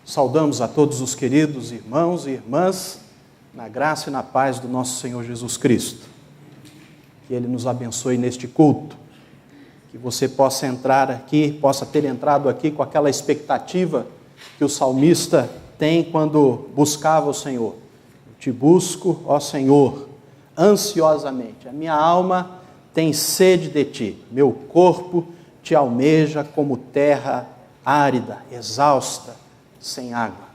Saudamos a todos os queridos irmãos e irmãs, na graça e na paz do nosso Senhor Jesus Cristo. Que Ele nos abençoe neste culto, que você possa entrar aqui, possa ter entrado aqui com aquela expectativa que o salmista tem quando buscava o Senhor. Eu te busco, ó Senhor, ansiosamente. A minha alma tem sede de ti, meu corpo te almeja como terra árida, exausta, sem água.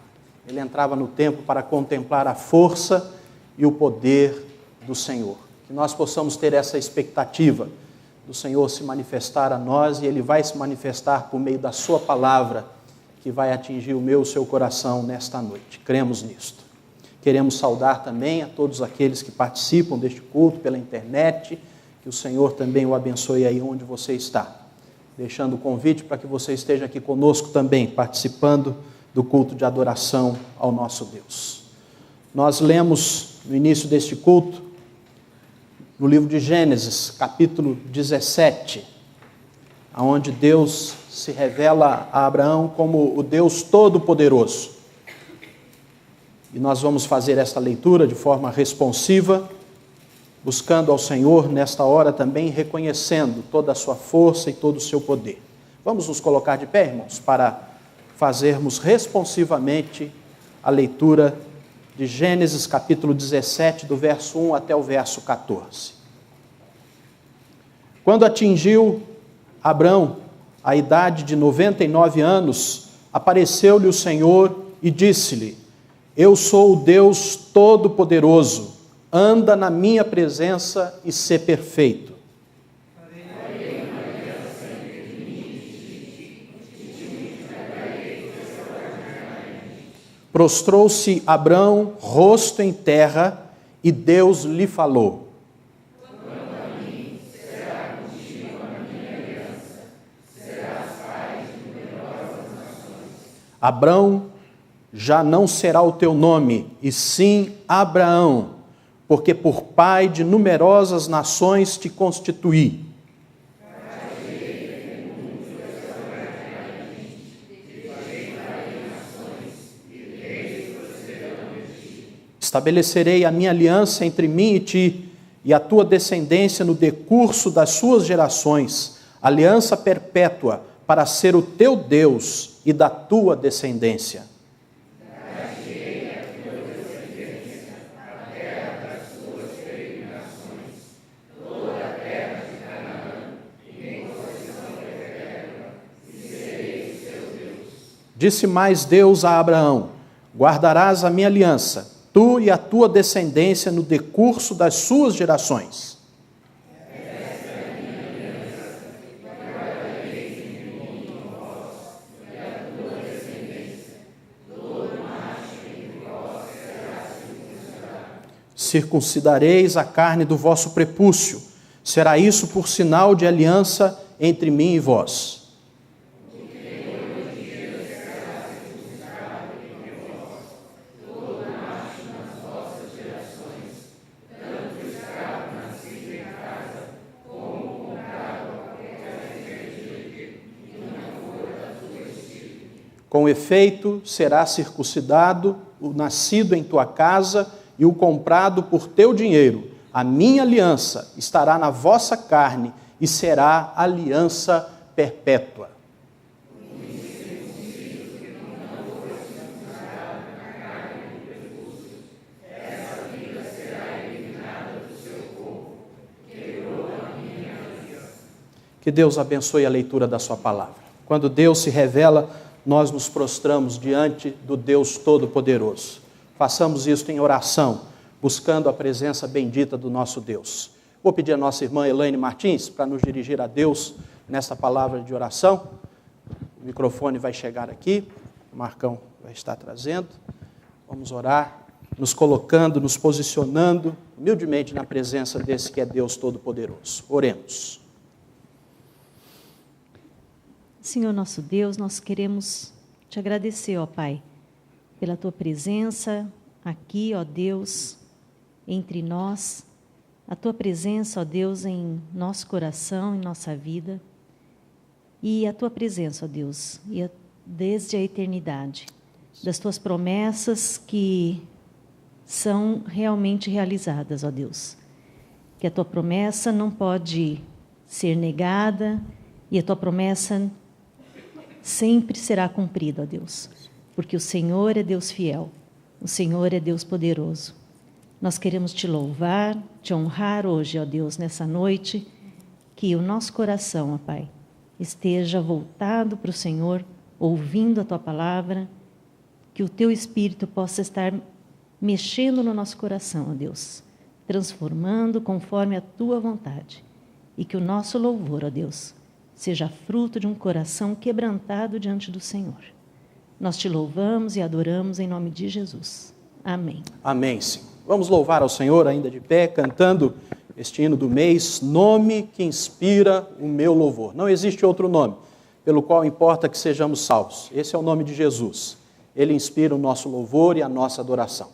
Ele entrava no templo para contemplar a força e o poder do Senhor. Que nós possamos ter essa expectativa do Senhor se manifestar a nós, e Ele vai se manifestar por meio da sua palavra, que vai atingir o meu e o seu coração nesta noite. Cremos nisto. Queremos saudar também a todos aqueles que participam deste culto pela internet, que o Senhor também o abençoe aí onde você está. Deixando o convite para que você esteja aqui conosco também, participando do culto de adoração ao nosso Deus. Nós lemos no início deste culto, no livro de Gênesis, capítulo 17, onde Deus se revela a Abraão como o Deus Todo-Poderoso. E nós vamos fazer esta leitura de forma responsiva, buscando ao Senhor nesta hora também, reconhecendo toda a sua força e todo o seu poder. Vamos nos colocar de pé, irmãos, para fazermos responsivamente a leitura de Gênesis capítulo 17, do verso 1 até o verso 14. Quando atingiu Abrão a idade de 99 anos, apareceu-lhe o Senhor e disse-lhe: Eu sou o Deus Todo-Poderoso, anda na minha presença e sê perfeito. Prostrou-se Abrão, rosto em terra, e Deus lhe falou: Quanto a mim, será contigo a minha aliança, serás pai de numerosas nações. Abrão já não será o teu nome, e sim Abraão, porque por pai de numerosas nações te constituí. Estabelecerei a minha aliança entre mim e ti, e a tua descendência no decurso das suas gerações, aliança perpétua, para ser o teu Deus e da tua descendência. Disse mais Deus a Abraão: Guardarás a minha aliança, tu e a tua descendência no decurso das suas gerações. Circuncidareis a carne do vosso prepúcio, será isso por sinal de aliança entre mim e vós. Com efeito, será circuncidado o nascido em tua casa e o comprado por teu dinheiro. A minha aliança estará na vossa carne e será aliança perpétua. Que Deus abençoe a leitura da sua palavra. Quando Deus se revela, nós nos prostramos diante do Deus Todo-Poderoso. Façamos isto em oração, buscando a presença bendita do nosso Deus. Vou pedir a nossa irmã Elaine Martins para nos dirigir a Deus nessa palavra de oração. O microfone vai chegar aqui, o Marcão vai estar trazendo. Vamos orar, nos colocando, nos posicionando humildemente na presença desse que é Deus Todo-Poderoso. Oremos. Senhor nosso Deus, nós queremos te agradecer, ó Pai, pela tua presença aqui, ó Deus, entre nós, a tua presença, ó Deus, em nosso coração, em nossa vida, e a tua presença, ó Deus, desde a eternidade. das tuas promessas que são realmente realizadas, ó Deus. Que a tua promessa não pode ser negada e a tua promessa sempre será cumprida, ó Deus. Porque o Senhor é Deus fiel, o Senhor é Deus poderoso. Nós queremos te louvar, te honrar hoje, ó Deus, nessa noite, que o nosso coração, ó Pai, esteja voltado para o Senhor, ouvindo a tua palavra, que o teu Espírito possa estar mexendo no nosso coração, ó Deus, transformando conforme a tua vontade, e que o nosso louvor, ó Deus, seja fruto de um coração quebrantado diante do Senhor. Nós te louvamos e adoramos em nome de Jesus. Amém. Amém, Senhor. Vamos louvar ao Senhor ainda de pé, cantando este hino do mês, nome que inspira o meu louvor. Não existe outro nome pelo qual importa que sejamos salvos. Esse é o nome de Jesus. Ele inspira o nosso louvor e a nossa adoração.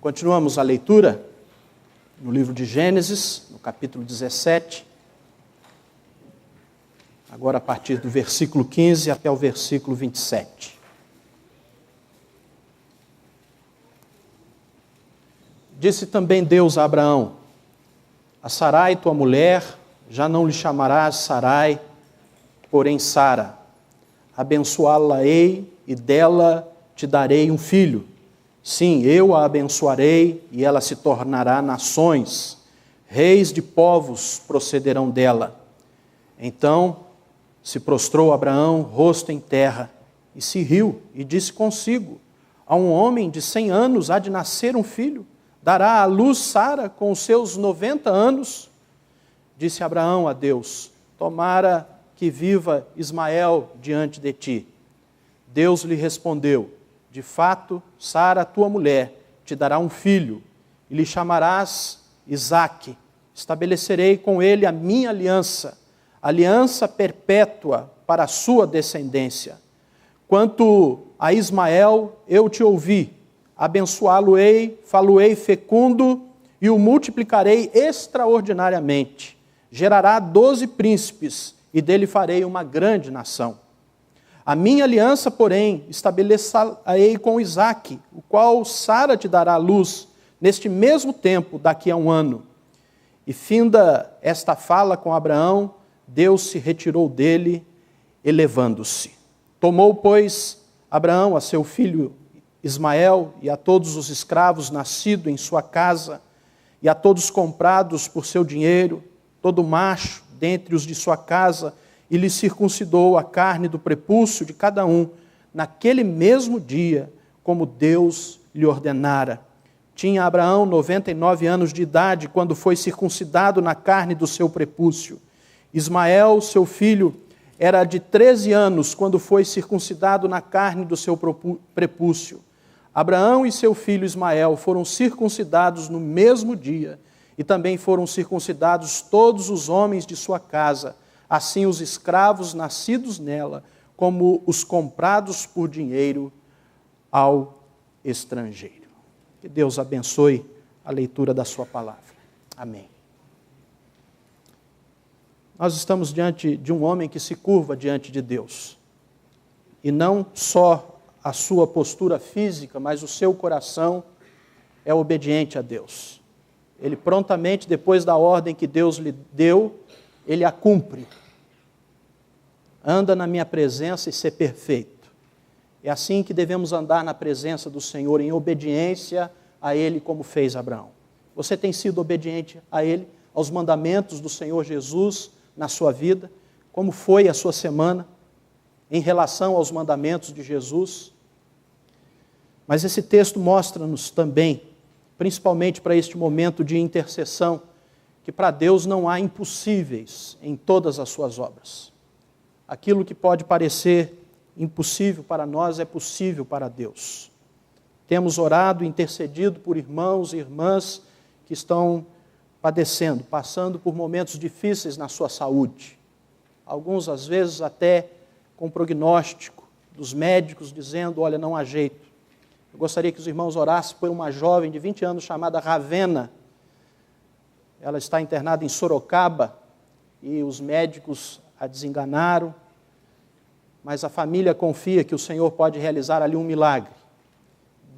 Continuamos a leitura no livro de Gênesis, no capítulo 17, agora a partir do versículo 15 até o versículo 27. Disse também Deus a Abraão: a Sarai, tua mulher, já não lhe chamarás Sarai, porém Sara. Abençoá-la-ei e dela te darei um filho. Sim, eu a abençoarei e ela se tornará nações. Reis de povos procederão dela. Então se prostrou Abraão, rosto em terra, e se riu, e disse consigo: a um homem de 100 anos há de nascer um filho? Dará à luz Sara com os seus 90 anos? Disse Abraão a Deus: tomara que viva Ismael diante de ti. Deus lhe respondeu: de fato, Sara, tua mulher, te dará um filho, e lhe chamarás Isaque. Estabelecerei com ele a minha aliança, aliança perpétua para a sua descendência. Quanto a Ismael, eu te ouvi, abençoá-lo-ei, falo-ei fecundo, e o multiplicarei extraordinariamente. Gerará 12 príncipes, e dele farei uma grande nação. A minha aliança, porém, estabelecerei com Isaque, o qual Sara te dará à luz, neste mesmo tempo, daqui a 1 ano. E finda esta fala com Abraão, Deus se retirou dele, elevando-se. Tomou, pois, Abraão a seu filho Ismael e a todos os escravos nascidos em sua casa, e a todos comprados por seu dinheiro, todo macho dentre os de sua casa, e lhe circuncidou a carne do prepúcio de cada um, naquele mesmo dia, como Deus lhe ordenara. Tinha Abraão 99 anos de idade, quando foi circuncidado na carne do seu prepúcio. Ismael, seu filho, era de 13 anos, quando foi circuncidado na carne do seu prepúcio. Abraão e seu filho Ismael foram circuncidados no mesmo dia, e também foram circuncidados todos os homens de sua casa, assim os escravos nascidos nela, como os comprados por dinheiro ao estrangeiro. Que Deus abençoe a leitura da sua palavra. Amém. Nós estamos diante de um homem que se curva diante de Deus. E não só a sua postura física, mas o seu coração é obediente a Deus. Ele prontamente, depois da ordem que Deus lhe deu, ele a cumpre. Anda na minha presença e ser perfeito. É assim que devemos andar na presença do Senhor, em obediência a Ele, como fez Abraão. Você tem sido obediente a Ele, aos mandamentos do Senhor Jesus na sua vida? Como foi a sua semana em relação aos mandamentos de Jesus? Mas esse texto mostra-nos também, principalmente para este momento de intercessão, que para Deus não há impossíveis em todas as suas obras. Aquilo que pode parecer impossível para nós é possível para Deus. Temos orado e intercedido por irmãos e irmãs que estão padecendo, passando por momentos difíceis na sua saúde. Alguns, às vezes, até com prognóstico dos médicos dizendo, olha, não há jeito. Eu gostaria que os irmãos orassem por uma jovem de 20 anos chamada Ravena. Ela está internada em Sorocaba e os médicos a desenganaram, mas a família confia que o Senhor pode realizar ali um milagre.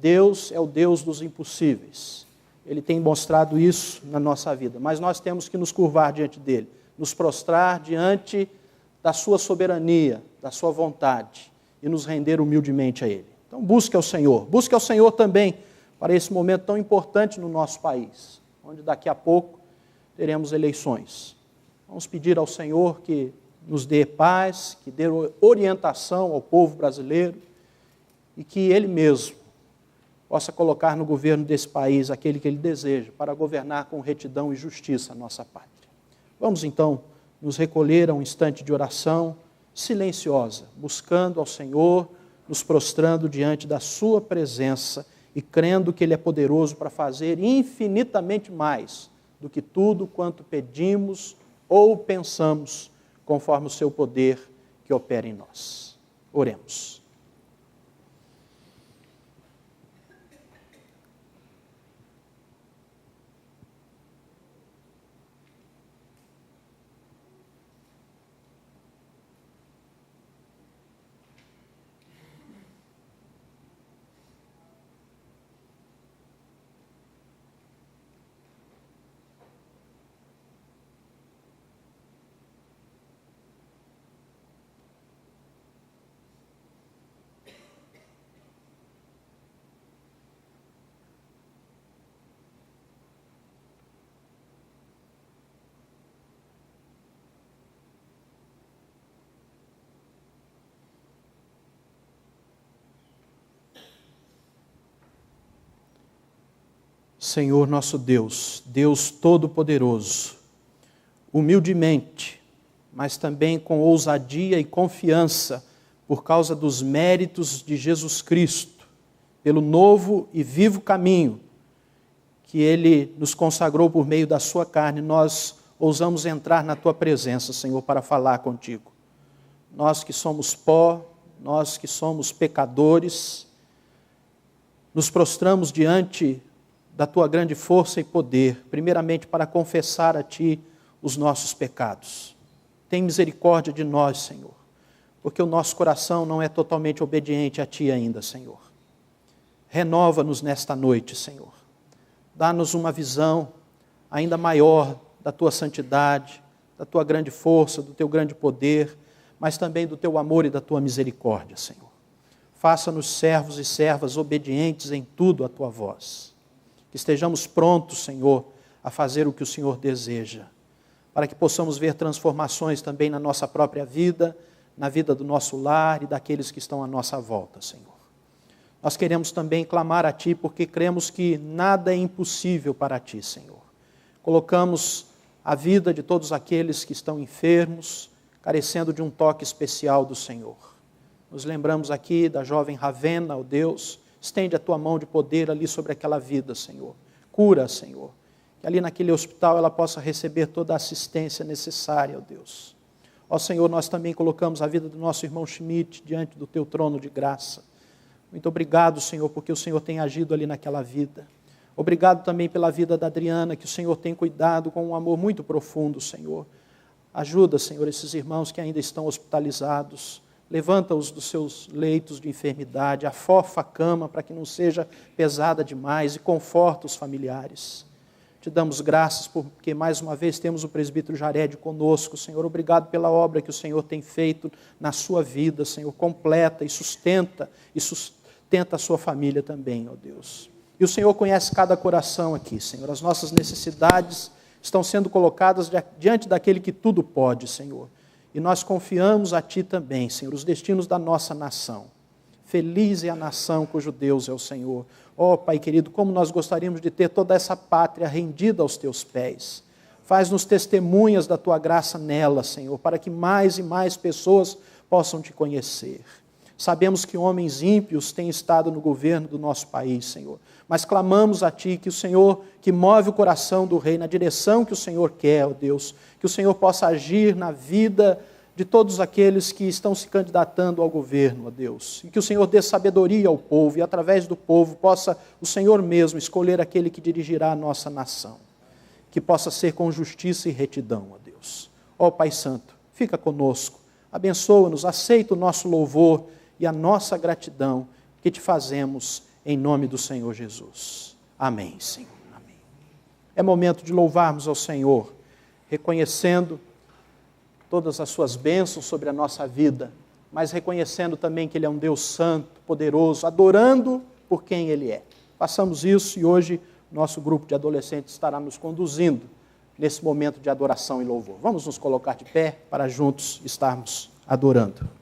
Deus é o Deus dos impossíveis. Ele tem mostrado isso na nossa vida, mas nós temos que nos curvar diante dele, nos prostrar diante da sua soberania, da sua vontade e nos render humildemente a ele. Então busque ao Senhor também para esse momento tão importante no nosso país, onde daqui a pouco teremos eleições. Vamos pedir ao Senhor que nos dê paz, que dê orientação ao povo brasileiro e que Ele mesmo possa colocar no governo desse país aquele que Ele deseja para governar com retidão e justiça a nossa pátria. Vamos então nos recolher a um instante de oração silenciosa, buscando ao Senhor, nos prostrando diante da sua presença e crendo que Ele é poderoso para fazer infinitamente mais do que tudo quanto pedimos ou pensamos, conforme o seu poder que opera em nós. Oremos. Senhor nosso Deus, Deus Todo-Poderoso, humildemente, mas também com ousadia e confiança, por causa dos méritos de Jesus Cristo, pelo novo e vivo caminho que Ele nos consagrou por meio da sua carne, nós ousamos entrar na Tua presença, Senhor, para falar contigo. Nós que somos pó, nós que somos pecadores, nos prostramos diante da Tua grande força e poder, primeiramente para confessar a Ti os nossos pecados. Tem misericórdia de nós, Senhor, porque o nosso coração não é totalmente obediente a Ti ainda, Senhor. Renova-nos nesta noite, Senhor. Dá-nos uma visão ainda maior da Tua santidade, da Tua grande força, do Teu grande poder, mas também do Teu amor e da Tua misericórdia, Senhor. Faça-nos servos e servas obedientes em tudo à Tua voz. Que estejamos prontos, Senhor, a fazer o que o Senhor deseja, para que possamos ver transformações também na nossa própria vida, na vida do nosso lar e daqueles que estão à nossa volta, Senhor. Nós queremos também clamar a Ti, porque cremos que nada é impossível para Ti, Senhor. Colocamos a vida de todos aqueles que estão enfermos, carecendo de um toque especial do Senhor. Nos lembramos aqui da jovem Ravena, ó Deus, estende a Tua mão de poder ali sobre aquela vida, Senhor. Cura, Senhor. Que ali naquele hospital ela possa receber toda a assistência necessária, ó Deus. Ó Senhor, nós também colocamos a vida do nosso irmão Schmidt diante do Teu trono de graça. Muito obrigado, Senhor, porque o Senhor tem agido ali naquela vida. Obrigado também pela vida da Adriana, que o Senhor tem cuidado com um amor muito profundo, Senhor. Ajuda, Senhor, esses irmãos que ainda estão hospitalizados. Levanta-os dos seus leitos de enfermidade, afofa a cama para que não seja pesada demais e conforta os familiares. Te damos graças porque mais uma vez temos o presbítero Jared conosco, Senhor. Obrigado pela obra que o Senhor tem feito na sua vida, Senhor. Completa e sustenta a sua família também, ó Deus. E o Senhor conhece cada coração aqui, Senhor. As nossas necessidades estão sendo colocadas diante daquele que tudo pode, Senhor. E nós confiamos a Ti também, Senhor, os destinos da nossa nação. Feliz é a nação cujo Deus é o Senhor. Ó Pai querido, como nós gostaríamos de ter toda essa pátria rendida aos Teus pés. Faz-nos testemunhas da Tua graça nela, Senhor, para que mais e mais pessoas possam Te conhecer. Sabemos que homens ímpios têm estado no governo do nosso país, Senhor. Mas clamamos a Ti que o Senhor, que move o coração do rei na direção que o Senhor quer, ó Deus, que o Senhor possa agir na vida de todos aqueles que estão se candidatando ao governo, ó Deus. E que o Senhor dê sabedoria ao povo e através do povo possa o Senhor mesmo escolher aquele que dirigirá a nossa nação. Que possa ser com justiça e retidão, ó Deus. Ó Pai Santo, fica conosco, abençoa-nos, aceita o nosso louvor e a nossa gratidão que Te fazemos em nome do Senhor Jesus. Amém, Senhor. Amém. É momento de louvarmos ao Senhor, reconhecendo todas as suas bênçãos sobre a nossa vida, mas reconhecendo também que Ele é um Deus santo, poderoso, adorando por quem Ele é. Façamos isso e hoje nosso grupo de adolescentes estará nos conduzindo nesse momento de adoração e louvor. Vamos nos colocar de pé para juntos estarmos adorando.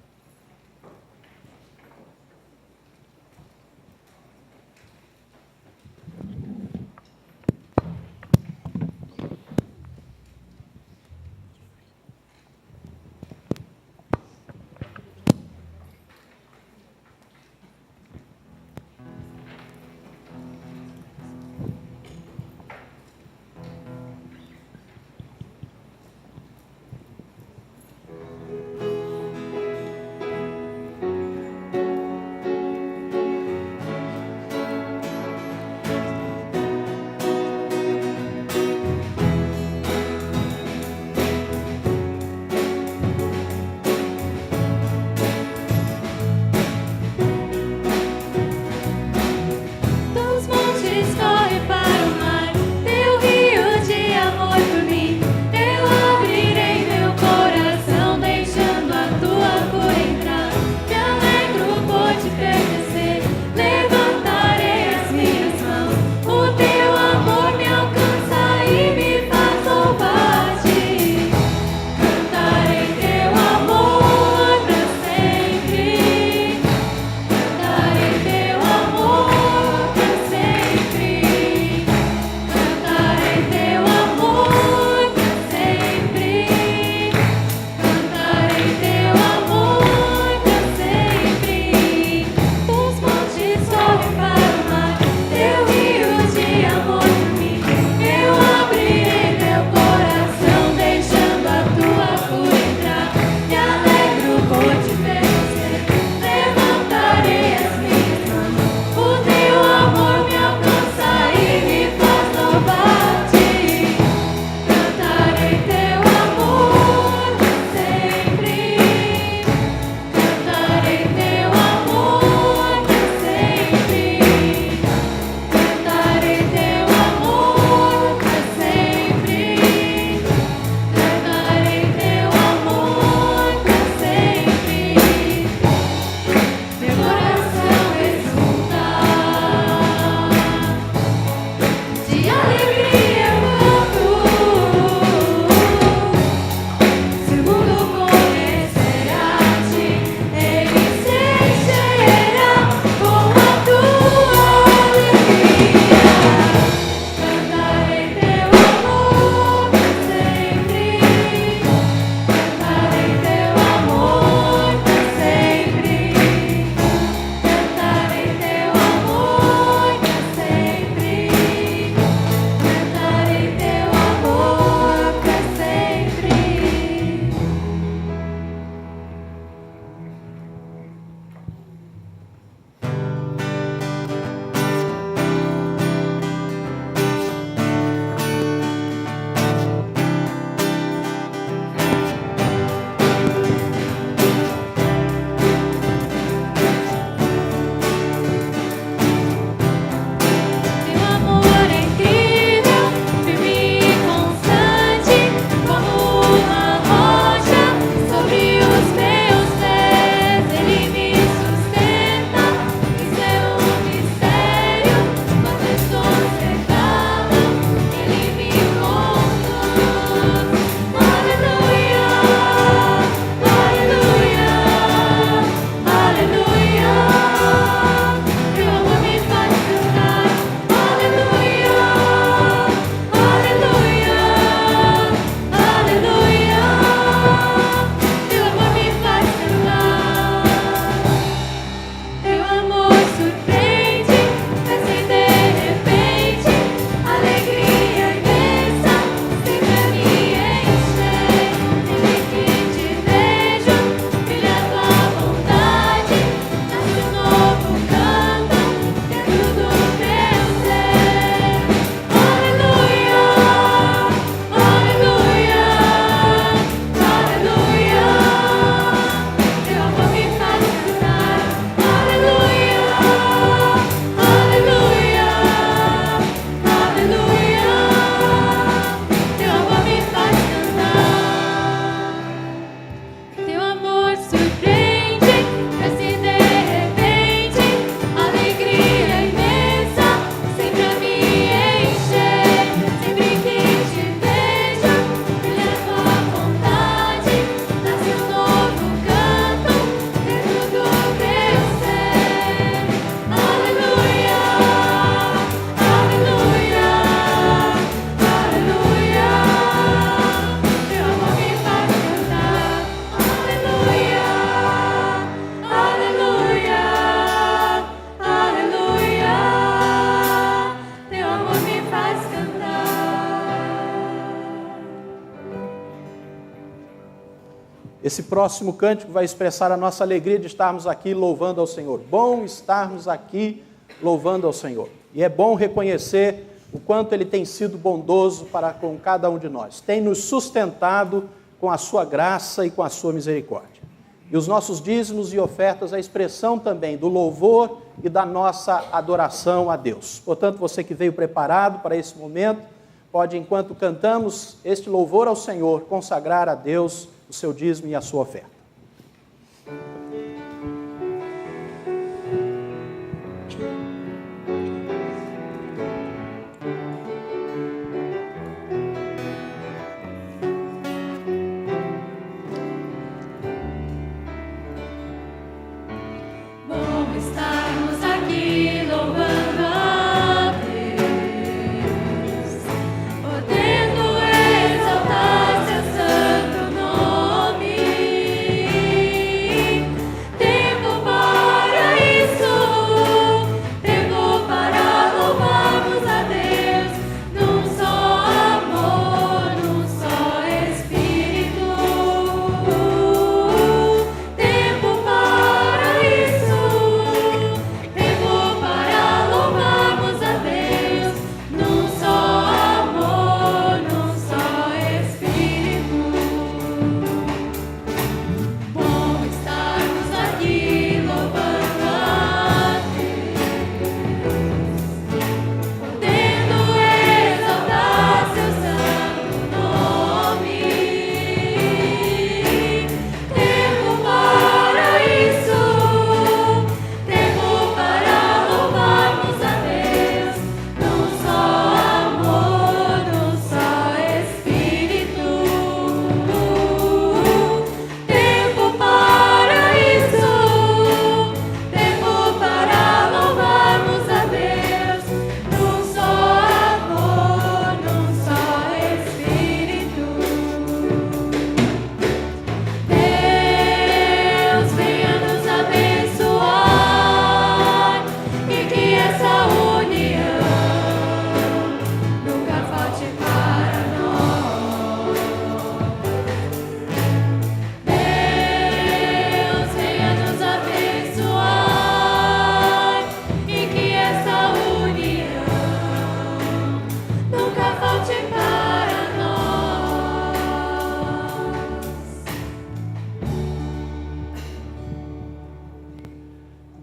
Esse próximo cântico vai expressar a nossa alegria de estarmos aqui louvando ao Senhor. Bom estarmos aqui louvando ao Senhor. E é bom reconhecer o quanto Ele tem sido bondoso para com cada um de nós. Tem nos sustentado com a sua graça e com a sua misericórdia. E os nossos dízimos e ofertas é a expressão também do louvor e da nossa adoração a Deus. Portanto, você que veio preparado para esse momento, pode, enquanto cantamos este louvor ao Senhor, consagrar a Deus o seu dízimo e a sua oferta.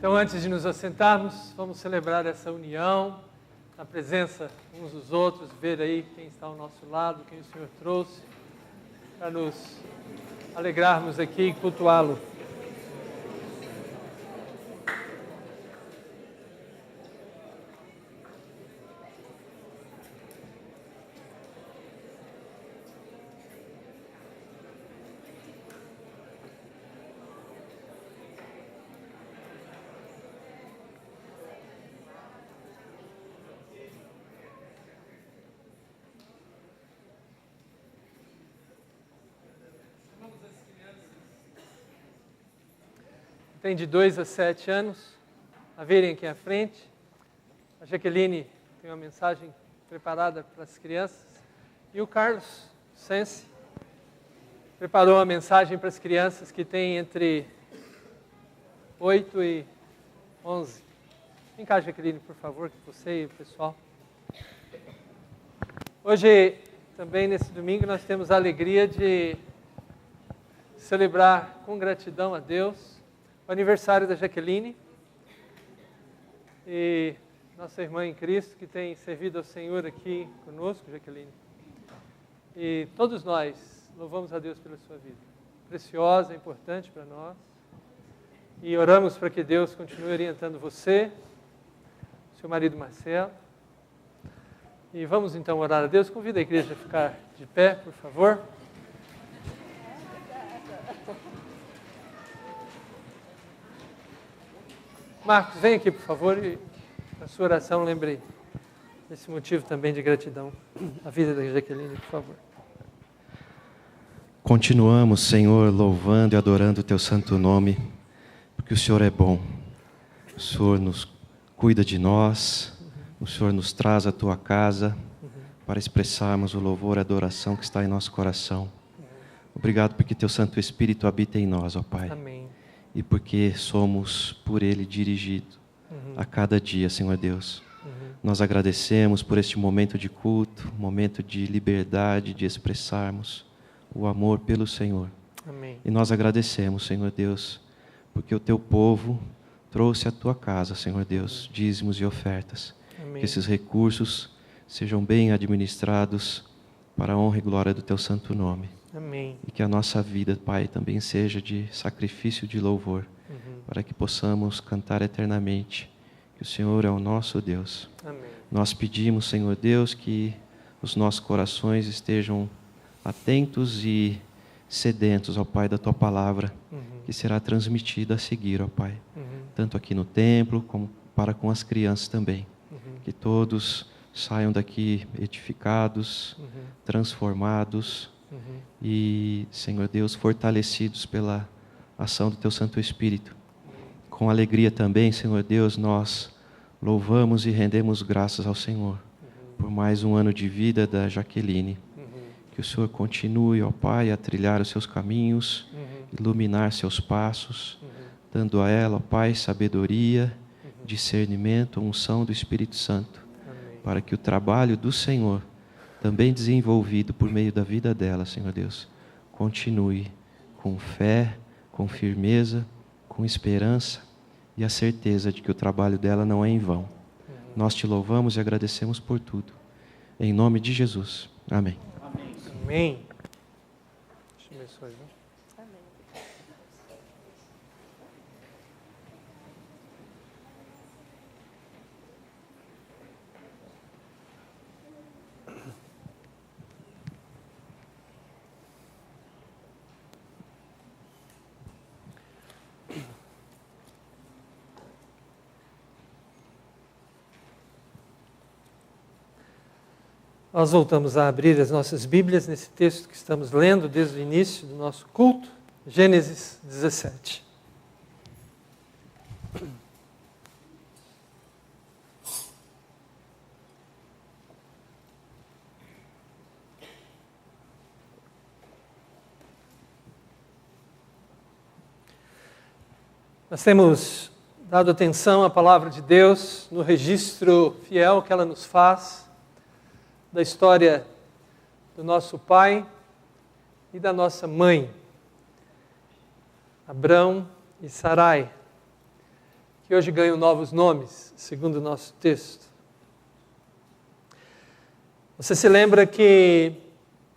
Então, antes de nos assentarmos, vamos celebrar essa união, na presença uns dos outros, ver aí quem está ao nosso lado, quem o Senhor trouxe, para nos alegrarmos aqui e cultuá-lo. Tem de 2 a 7 anos, a virem aqui à frente. A Jaqueline tem uma mensagem preparada para as crianças. E o Carlos Sense preparou uma mensagem para as crianças que têm entre 8 e 11. Vem cá, Jaqueline, por favor, que você e o pessoal. Hoje, também nesse domingo, nós temos a alegria de celebrar com gratidão a Deus o aniversário da Jaqueline e nossa irmã em Cristo, que tem servido ao Senhor aqui conosco, Jaqueline. E todos nós louvamos a Deus pela sua vida. Preciosa, importante para nós. E oramos para que Deus continue orientando você, seu marido Marcelo. E vamos então orar a Deus. Convido a igreja a ficar de pé, por favor. Marcos, vem aqui, por favor, e na sua oração lembre esse motivo também de gratidão à vida da Jaqueline, por favor. Continuamos, Senhor, louvando e adorando o Teu santo nome, porque o Senhor é bom. O Senhor nos cuida de nós, o Senhor nos traz à Tua casa para expressarmos o louvor e a adoração que está em nosso coração. Obrigado porque Teu Santo Espírito habita em nós, ó Pai. Amém. E porque somos por Ele dirigidos a cada dia, Senhor Deus. Nós agradecemos por este momento de culto, momento de liberdade, de expressarmos o amor pelo Senhor. Amém. E nós agradecemos, Senhor Deus, porque o Teu povo trouxe à Tua casa, Senhor Deus, dízimos e ofertas. Amém. Que esses recursos sejam bem administrados para a honra e glória do Teu santo nome. Amém. E que a nossa vida, Pai, também seja de sacrifício de louvor, para que possamos cantar eternamente que o Senhor é o nosso Deus. Amém. Nós pedimos, Senhor Deus, que os nossos corações estejam atentos e sedentos, ó Pai, da Tua palavra, que será transmitida a seguir, ó Pai, tanto aqui no templo como para com as crianças também. Que todos saiam daqui edificados, transformados e, Senhor Deus, fortalecidos pela ação do Teu Santo Espírito. Com alegria também, Senhor Deus, nós louvamos e rendemos graças ao Senhor por mais um ano de vida da Jaqueline. Que o Senhor continue, ó Pai, a trilhar os seus caminhos, iluminar seus passos, dando a ela, ó Pai, sabedoria, discernimento, unção do Espírito Santo, para que o trabalho do Senhor, também desenvolvido por meio da vida dela, Senhor Deus, continue com fé, com firmeza, com esperança e a certeza de que o trabalho dela não é em vão. Nós te louvamos e agradecemos por tudo. Em nome de Jesus. Amém. Amém. Deus te abençoe, viu? Nós voltamos a abrir as nossas Bíblias nesse texto que estamos lendo desde o início do nosso culto, Gênesis 17. Nós temos dado atenção à palavra de Deus no registro fiel que ela nos faz da história do nosso pai e da nossa mãe, Abrão e Sarai, que hoje ganham novos nomes, segundo o nosso texto. Você se lembra que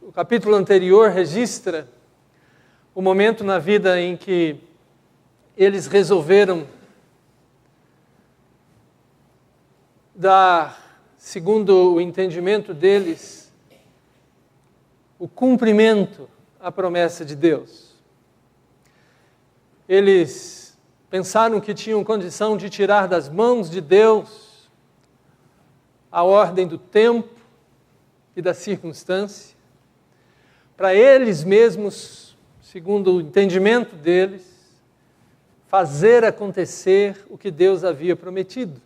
o capítulo anterior registra o momento na vida em que eles resolveram dar, segundo o entendimento deles, o cumprimento à promessa de Deus. Eles pensaram que tinham condição de tirar das mãos de Deus a ordem do tempo e da circunstância, para eles mesmos, segundo o entendimento deles, fazer acontecer o que Deus havia prometido.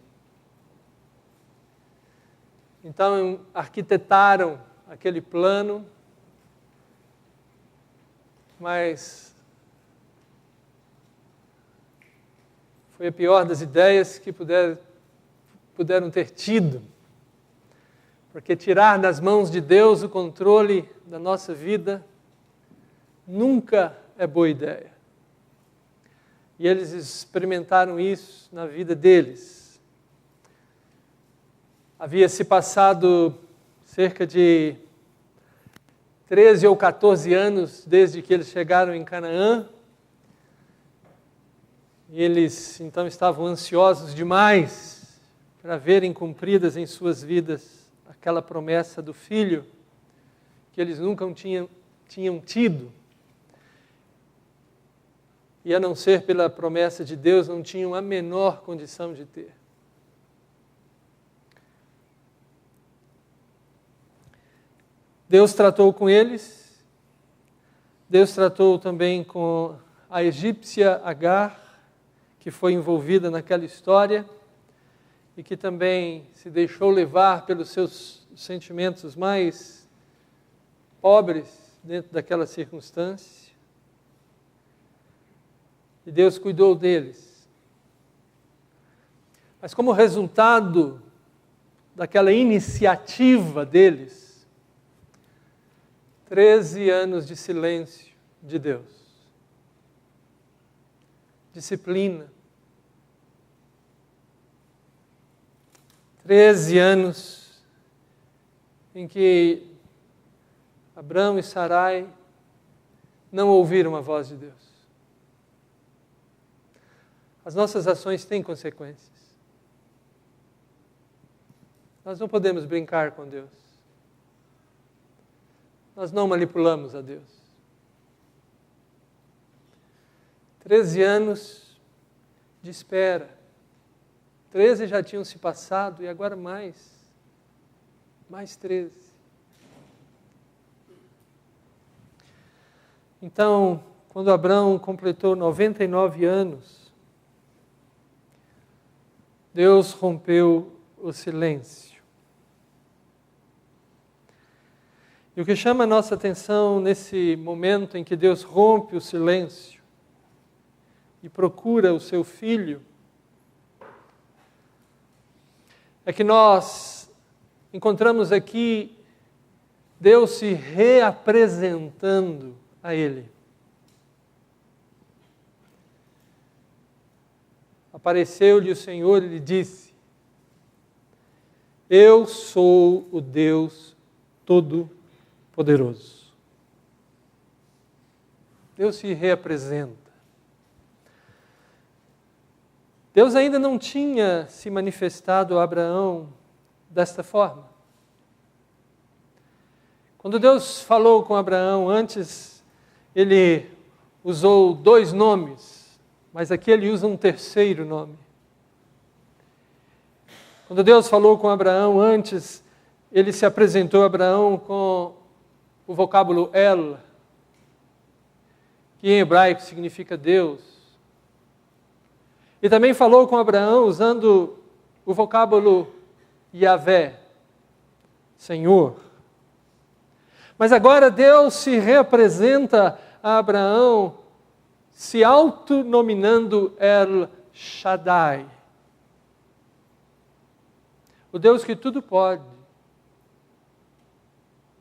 Então, arquitetaram aquele plano, mas foi a pior das ideias que puderam ter tido, porque tirar das mãos de Deus o controle da nossa vida nunca é boa ideia. E eles experimentaram isso na vida deles. Havia se passado cerca de 13 ou 14 anos desde que eles chegaram em Canaã. E eles então estavam ansiosos demais para verem cumpridas em suas vidas aquela promessa do filho que eles nunca tinham tido. E a não ser pela promessa de Deus, não tinham a menor condição de ter. Deus tratou com eles, Deus tratou também com a egípcia Agar, que foi envolvida naquela história e que também se deixou levar pelos seus sentimentos mais pobres dentro daquela circunstância. E Deus cuidou deles. Mas como resultado daquela iniciativa deles, 13 anos de silêncio de Deus. Disciplina. 13 anos em que Abrão e Sarai não ouviram a voz de Deus. As nossas ações têm consequências. Nós não podemos brincar com Deus. Nós não manipulamos a Deus. 13 anos de espera. 13 já tinham se passado e agora mais 13. Então, quando Abrão completou 99 anos, Deus rompeu o silêncio. E o que chama a nossa atenção nesse momento em que Deus rompe o silêncio e procura o seu filho, é que nós encontramos aqui Deus se reapresentando a ele. Apareceu-lhe o Senhor e lhe disse: Eu sou o Deus Todo-Poderoso. Deus se reapresenta. Deus ainda não tinha se manifestado a Abraão desta forma. Quando Deus falou com Abraão, antes ele usou 2 nomes, mas aqui ele usa um terceiro nome. Quando Deus falou com Abraão, antes ele se apresentou a Abraão com o vocábulo El, que em hebraico significa Deus. E também falou com Abraão usando o vocábulo Yahvé, Senhor. Mas agora Deus se reapresenta a Abraão se autonominando El Shaddai. O Deus que tudo pode.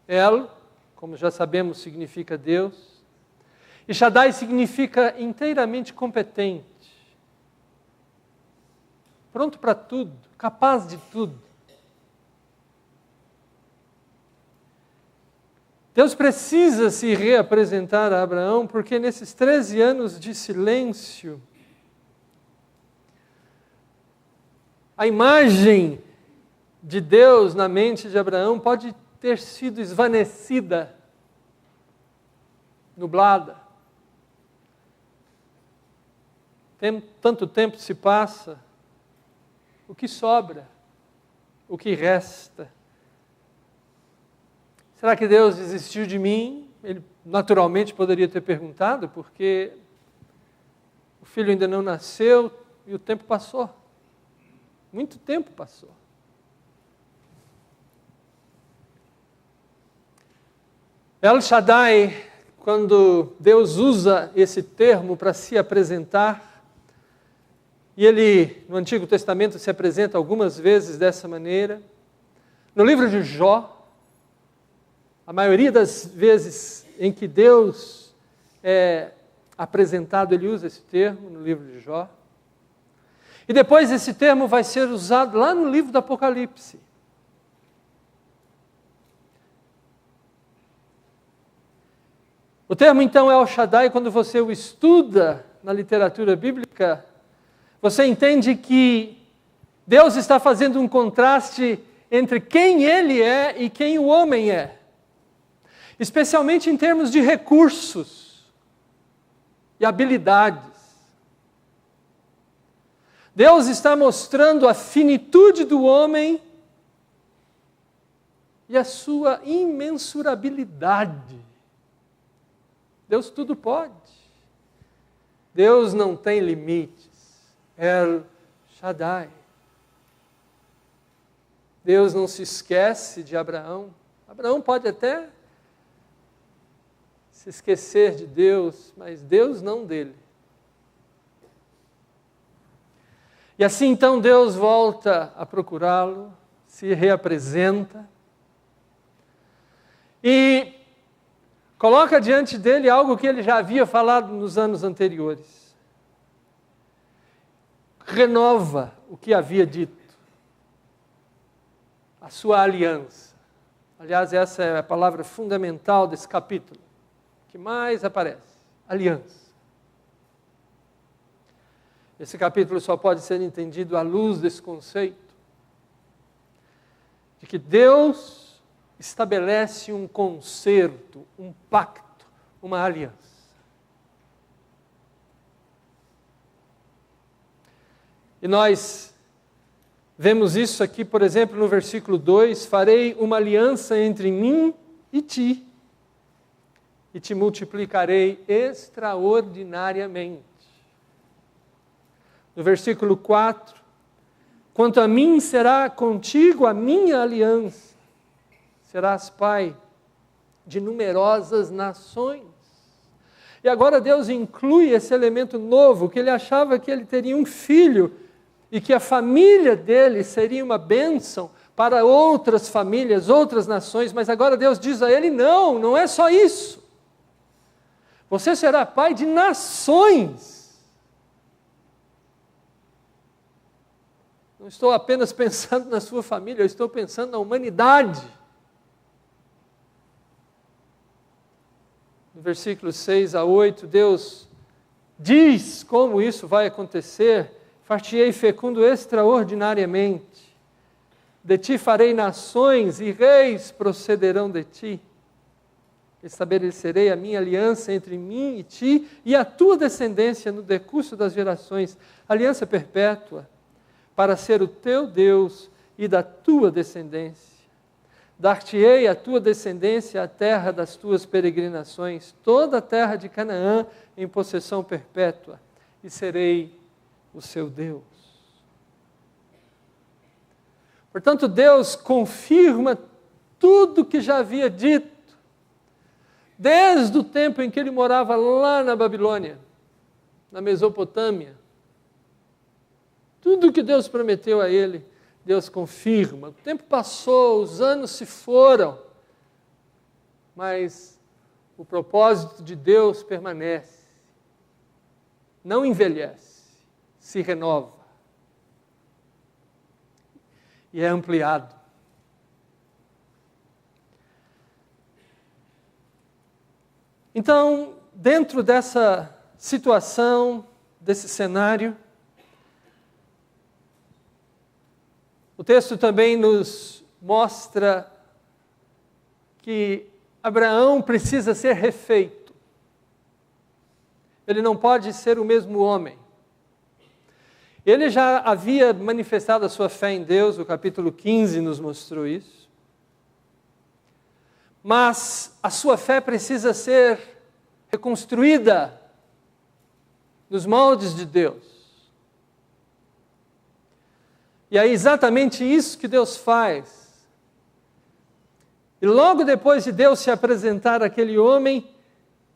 El, como já sabemos, significa Deus. E Shaddai significa inteiramente competente. Pronto para tudo, capaz de tudo. Deus precisa se reapresentar a Abraão, porque nesses 13 anos de silêncio, a imagem de Deus na mente de Abraão pode ter sido esvanecida, nublada. Tanto tempo se passa, o que sobra? O que resta? Será que Deus desistiu de mim? Ele naturalmente poderia ter perguntado, porque o filho ainda não nasceu e o tempo passou. Muito tempo passou. El Shaddai, quando Deus usa esse termo para se apresentar, e ele, no Antigo Testamento, se apresenta algumas vezes dessa maneira. No livro de Jó, a maioria das vezes em que Deus é apresentado, ele usa esse termo no livro de Jó. E depois esse termo vai ser usado lá no livro do Apocalipse. O termo, então, é El Shaddai. Quando você o estuda na literatura bíblica, você entende que Deus está fazendo um contraste entre quem Ele é e quem o homem é. Especialmente em termos de recursos e habilidades. Deus está mostrando a finitude do homem e a sua imensurabilidade. Deus tudo pode. Deus não tem limites. El Shaddai. Deus não se esquece de Abraão. Abraão pode até se esquecer de Deus, mas Deus não dele. E assim então Deus volta a procurá-lo, se reapresenta e coloca diante dele algo que ele já havia falado nos anos anteriores. Renova o que havia dito, a sua aliança. Aliás, essa é a palavra fundamental desse capítulo, que mais aparece, aliança. Esse capítulo só pode ser entendido à luz desse conceito, de que Deus estabelece um concerto, um pacto, uma aliança. E nós vemos isso aqui, por exemplo, no versículo 2, farei uma aliança entre mim e ti multiplicarei extraordinariamente. No versículo 4, quanto a mim será contigo a minha aliança, serás pai de numerosas nações. E agora Deus inclui esse elemento novo, que ele achava que ele teria um filho, e que a família dele seria uma bênção para outras famílias, outras nações, mas agora Deus diz a ele, não é só isso. Você será pai de nações. Não estou apenas pensando na sua família, eu estou pensando na humanidade. No versículos 6 a 8, Deus diz como isso vai acontecer. Far-te-ei fecundo extraordinariamente. De ti farei nações e reis procederão de ti. Estabelecerei a minha aliança entre mim e ti e a tua descendência no decurso das gerações, aliança perpétua, para ser o teu Deus e da tua descendência. Dar-te-ei a tua descendência a terra das tuas peregrinações, toda a terra de Canaã em possessão perpétua, e serei o seu Deus. Portanto, Deus confirma tudo que já havia dito, desde o tempo em que ele morava lá na Babilônia, na Mesopotâmia. Tudo que Deus prometeu a ele, Deus confirma. O tempo passou, os anos se foram, mas o propósito de Deus permanece, não envelhece, se renova e é ampliado. Então, dentro dessa situação, desse cenário, o texto também nos mostra que Abraão precisa ser refeito. Ele não pode ser o mesmo homem. Ele já havia manifestado a sua fé em Deus, o capítulo 15 nos mostrou isso. Mas a sua fé precisa ser reconstruída nos moldes de Deus. E é exatamente isso que Deus faz. E logo depois de Deus se apresentar àquele homem,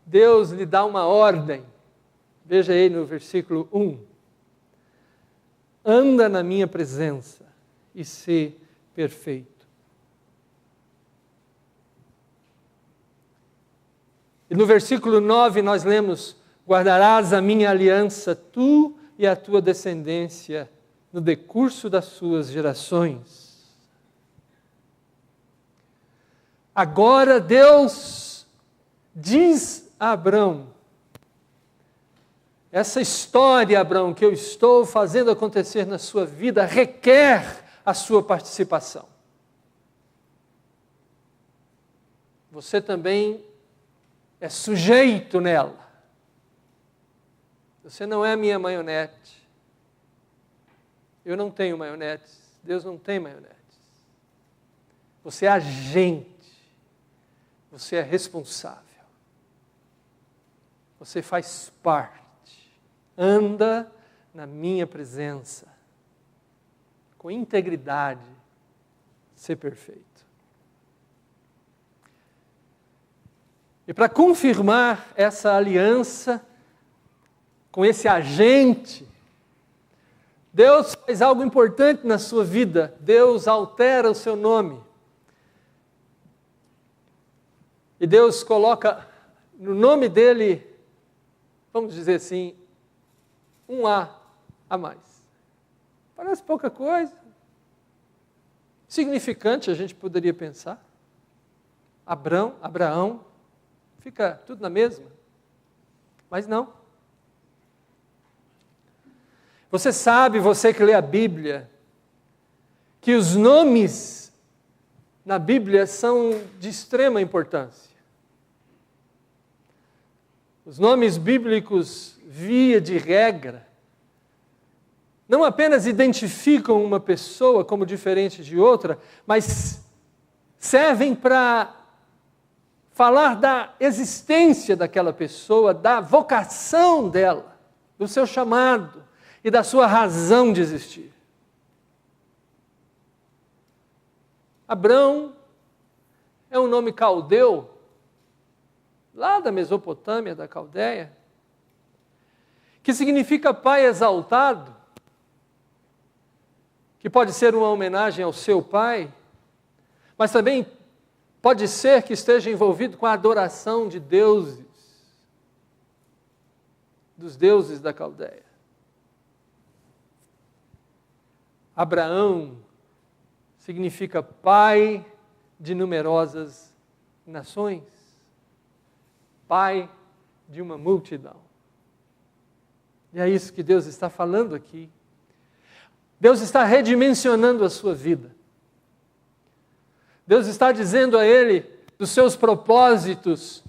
Deus lhe dá uma ordem. Veja aí no versículo 1. Anda na minha presença e sê perfeito. E no versículo 9 nós lemos, guardarás a minha aliança, tu e a tua descendência, no decurso das suas gerações. Agora Deus diz a Abrão, essa história, Abrão, que eu estou fazendo acontecer na sua vida, requer a sua participação. Você também é sujeito nela. Você não é minha maionete. Eu não tenho maionetes. Deus não tem maionetes. Você é agente. Você é responsável. Você faz parte. Anda na minha presença, com integridade, ser perfeito. E para confirmar essa aliança com esse agente, Deus faz algo importante na sua vida. Deus altera o seu nome. E Deus coloca no nome dele, vamos dizer assim, um a mais. Parece pouca coisa. Significante, a gente poderia pensar. Abraão, fica tudo na mesma. Mas não. Você sabe, você que lê a Bíblia, que os nomes na Bíblia são de extrema importância. Os nomes bíblicos, via de regra, não apenas identificam uma pessoa como diferente de outra, mas servem para falar da existência daquela pessoa, da vocação dela, do seu chamado e da sua razão de existir. Abrão é um nome caldeu, lá da Mesopotâmia, da Caldeia, que significa pai exaltado, que pode ser uma homenagem ao seu pai, mas também pode ser que esteja envolvido com a adoração de deuses, dos deuses da Caldeia. Abraão significa pai de numerosas nações, pai de uma multidão. E é isso que Deus está falando aqui. Deus está redimensionando a sua vida. Deus está dizendo a ele dos seus propósitos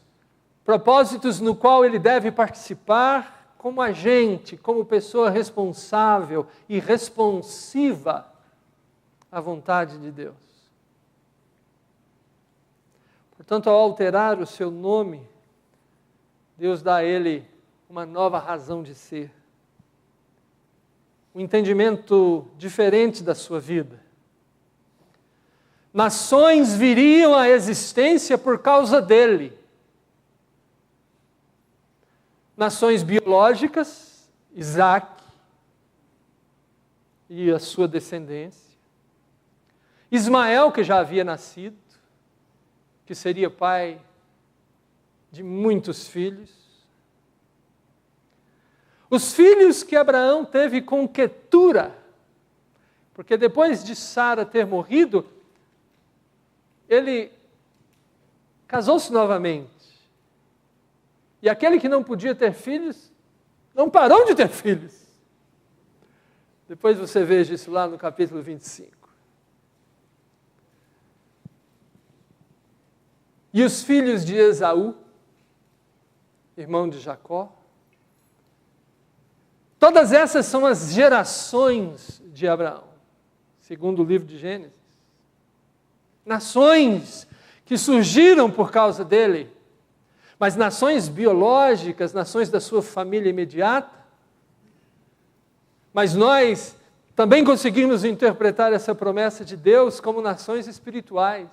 no qual ele deve participar como agente, como pessoa responsável e responsiva à vontade de Deus. Portanto, ao alterar o seu nome, Deus dá a ele uma nova razão de ser, um entendimento diferente da sua vida. Nações viriam à existência por causa dele. Nações biológicas, Isaac e a sua descendência. Ismael, que já havia nascido, que seria pai de muitos filhos. Os filhos que Abraão teve com Quetura, porque depois de Sara ter morrido, ele casou-se novamente. E aquele que não podia ter filhos, não parou de ter filhos. Depois você veja isso lá no capítulo 25. E os filhos de Esaú, irmão de Jacó. Todas essas são as gerações de Abraão, segundo o livro de Gênesis. Nações que surgiram por causa dele, mas nações biológicas, nações da sua família imediata. Mas nós também conseguimos interpretar essa promessa de Deus como nações espirituais.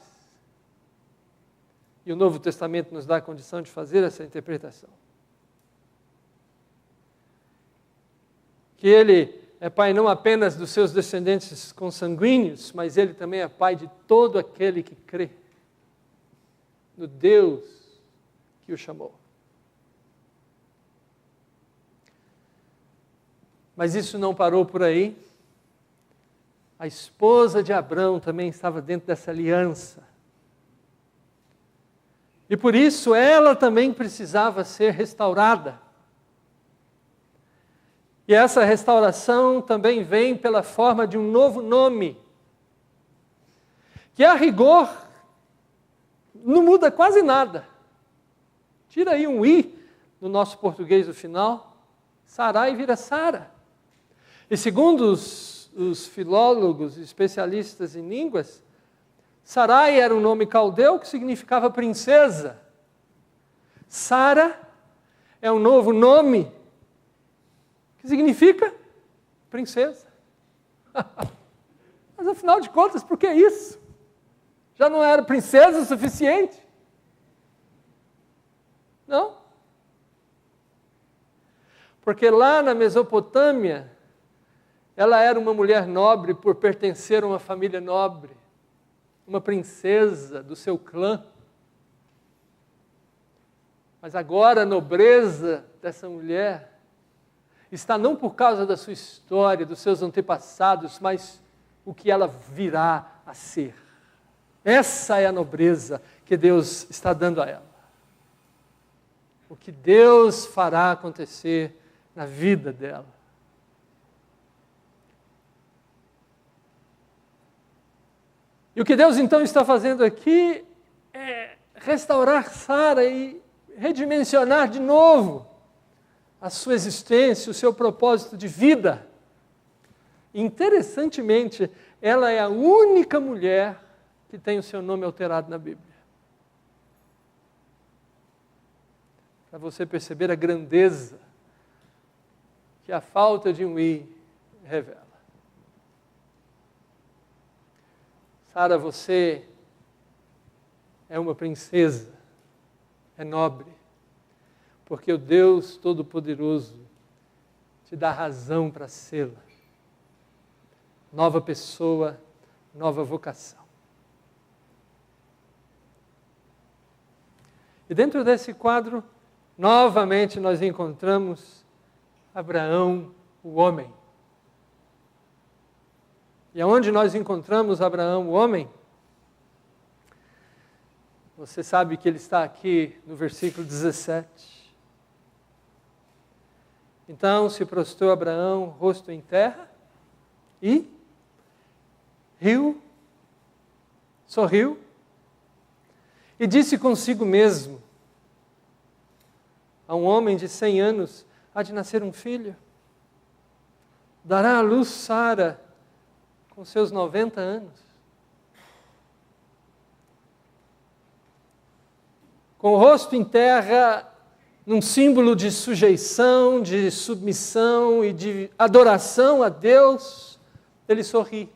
E o Novo Testamento nos dá a condição de fazer essa interpretação. Que ele é pai não apenas dos seus descendentes consanguíneos, mas ele também é pai de todo aquele que crê no Deus que o chamou. Mas isso não parou por aí. A esposa de Abrão também estava dentro dessa aliança. E por isso ela também precisava ser restaurada. E essa restauração também vem pela forma de um novo nome, que a rigor não muda quase nada. Tira aí um i no nosso português do final, Sarai vira Sara. E segundo os filólogos e especialistas em línguas, Sarai era um nome caldeu que significava princesa. Sara é um novo nome que significa princesa. Mas afinal de contas, por que isso? Já não era princesa o suficiente? Não. Porque lá na Mesopotâmia, ela era uma mulher nobre por pertencer a uma família nobre, uma princesa do seu clã. Mas agora a nobreza dessa mulher está não por causa da sua história, dos seus antepassados, mas o que ela virá a ser. Essa é a nobreza que Deus está dando a ela. O que Deus fará acontecer na vida dela. E o que Deus então está fazendo aqui é restaurar Sara e redimensionar de novo a sua existência, o seu propósito de vida. Interessantemente, ela é a única mulher que tem o seu nome alterado na Bíblia. Para você perceber a grandeza que a falta de um I revela. Sara, você é uma princesa, é nobre, porque o Deus Todo-Poderoso te dá razão para sê-la. Nova pessoa, nova vocação. E dentro desse quadro, novamente nós encontramos Abraão, o homem. E aonde nós encontramos Abraão, o homem? Você sabe que ele está aqui no versículo 17. Então se prostrou Abraão, rosto em terra, e riu, sorriu, e disse consigo mesmo: a um homem de 100 anos há de nascer um filho. Dará à luz Sara com seus 90 anos. Com o rosto em terra, num símbolo de sujeição, de submissão e de adoração a Deus, ele sorri.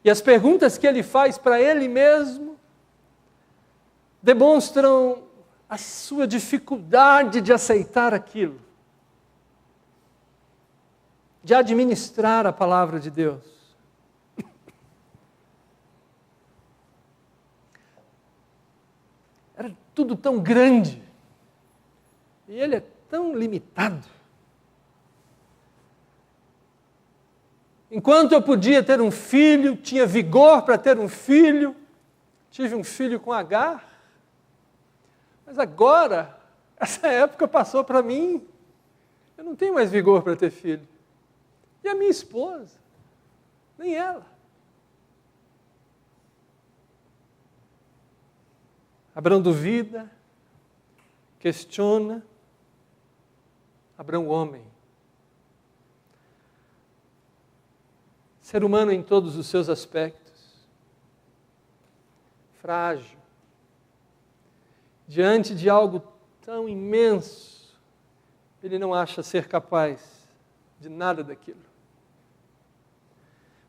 E as perguntas que ele faz para ele mesmo demonstram a sua dificuldade de aceitar aquilo, de administrar a palavra de Deus. Era tudo tão grande, e ele é tão limitado. Enquanto eu podia ter um filho, tinha vigor para ter um filho, tive um filho com Agar, mas agora, essa época passou para mim, eu não tenho mais vigor para ter filho. E a minha esposa, nem ela. Abraão duvida, questiona, Abraão homem. Ser humano em todos os seus aspectos, frágil, diante de algo tão imenso, ele não acha ser capaz de nada daquilo.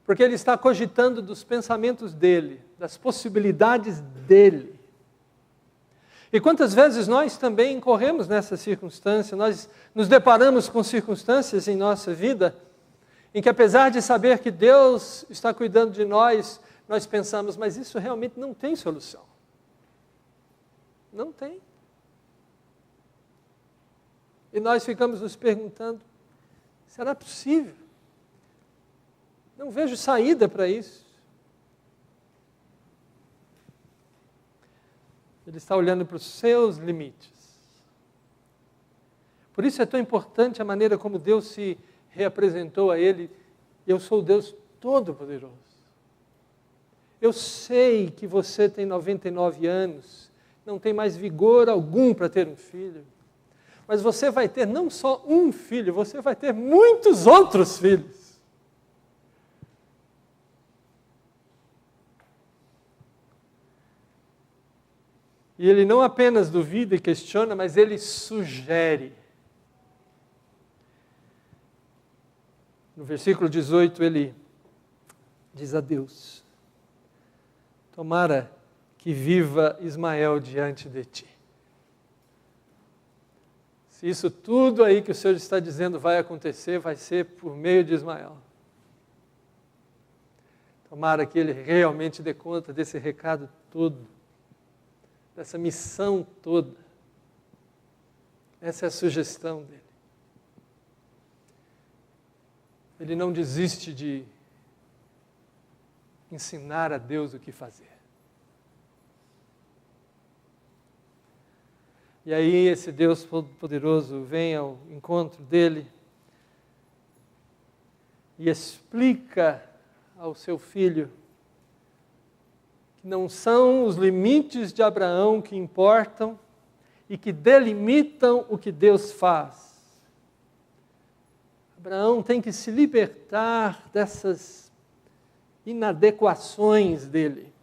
Porque ele está cogitando dos pensamentos dele, das possibilidades dele. E quantas vezes nós também incorremos nessa circunstância, nós nos deparamos com circunstâncias em nossa vida, em que apesar de saber que Deus está cuidando de nós, nós pensamos, mas isso realmente não tem solução. Não tem. E nós ficamos nos perguntando, será possível? Não vejo saída para isso. Ele está olhando para os seus limites. Por isso é tão importante a maneira como Deus se reapresentou a ele. Eu sou o Deus Todo-Poderoso. Eu sei que você tem 99 anos, não tem mais vigor algum para ter um filho. Mas você vai ter não só um filho, você vai ter muitos outros filhos. E ele não apenas duvida e questiona, mas ele sugere. No versículo 18 ele diz a Deus: tomara que viva Ismael diante de ti. Se isso tudo aí que o Senhor está dizendo vai acontecer, vai ser por meio de Ismael. Tomara que ele realmente dê conta desse recado todo, dessa missão toda. Essa é a sugestão dele. Ele não desiste de ensinar a Deus o que fazer. E aí esse Deus poderoso vem ao encontro dele e explica ao seu filho que não são os limites de Abraão que importam e que delimitam o que Deus faz. Abraão tem que se libertar dessas inadequações dele.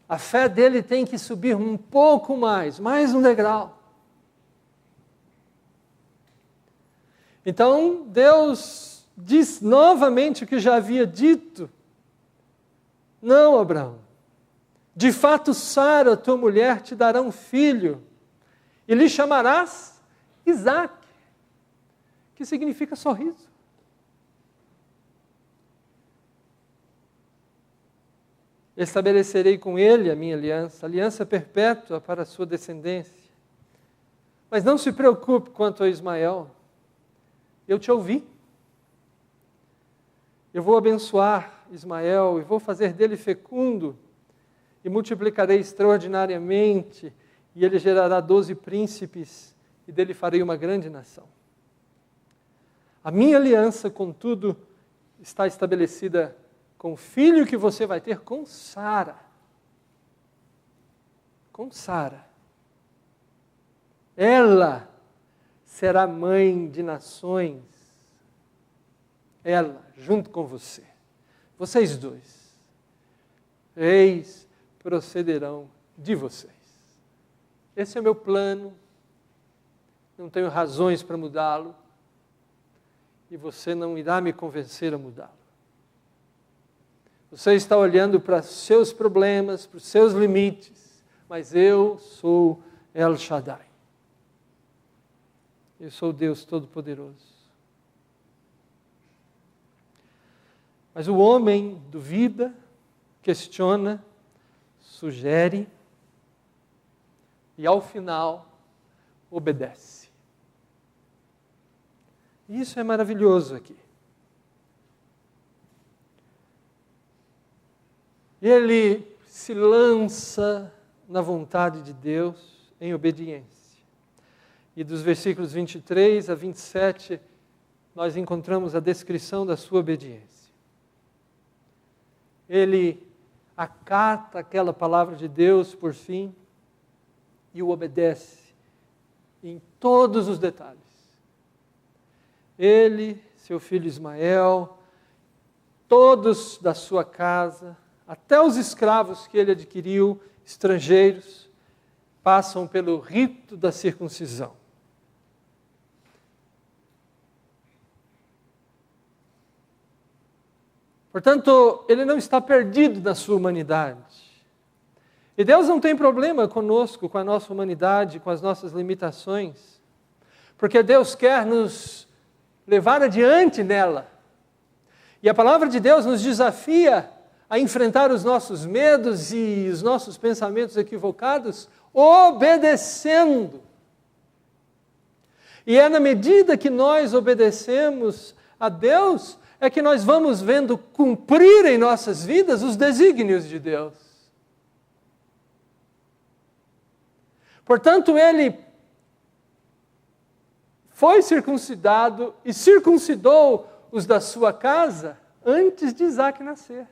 A fé dele tem que subir um pouco mais um degrau. Então, Deus diz novamente o que já havia dito. Não, Abraão. De fato, Sara, tua mulher, te dará um filho, e lhe chamarás Isaque, que significa sorriso. Estabelecerei com ele a minha aliança perpétua para a sua descendência. Mas não se preocupe quanto a Ismael, eu te ouvi. Eu vou abençoar Ismael e vou fazer dele fecundo e multiplicarei extraordinariamente e ele gerará 12 príncipes e dele farei uma grande nação. A minha aliança, contudo, está estabelecida com o filho que você vai ter com Sara. Com Sara. Ela será mãe de nações. Ela, junto com você. Vocês dois. Reis procederão de vocês. Esse é o meu plano. Não tenho razões para mudá-lo. E você não irá me convencer a mudá-lo. Você está olhando para os seus problemas, para os seus limites, mas eu sou El Shaddai. Eu sou Deus Todo-Poderoso. Mas o homem duvida, questiona, sugere e ao final obedece. E isso é maravilhoso aqui. Ele se lança na vontade de Deus em obediência. E dos versículos 23 a 27, nós encontramos a descrição da sua obediência. Ele acata aquela palavra de Deus por fim e o obedece em todos os detalhes. Ele, seu filho Ismael, todos da sua casa, até os escravos que ele adquiriu, estrangeiros, passam pelo rito da circuncisão. Portanto, ele não está perdido na sua humanidade. E Deus não tem problema conosco, com a nossa humanidade, com as nossas limitações, porque Deus quer nos levar adiante nela. E a palavra de Deus nos desafia a enfrentar os nossos medos e os nossos pensamentos equivocados, obedecendo. E é na medida que nós obedecemos a Deus, é que nós vamos vendo cumprir em nossas vidas os desígnios de Deus. Portanto, ele foi circuncidado e circuncidou os da sua casa antes de Isaque nascer.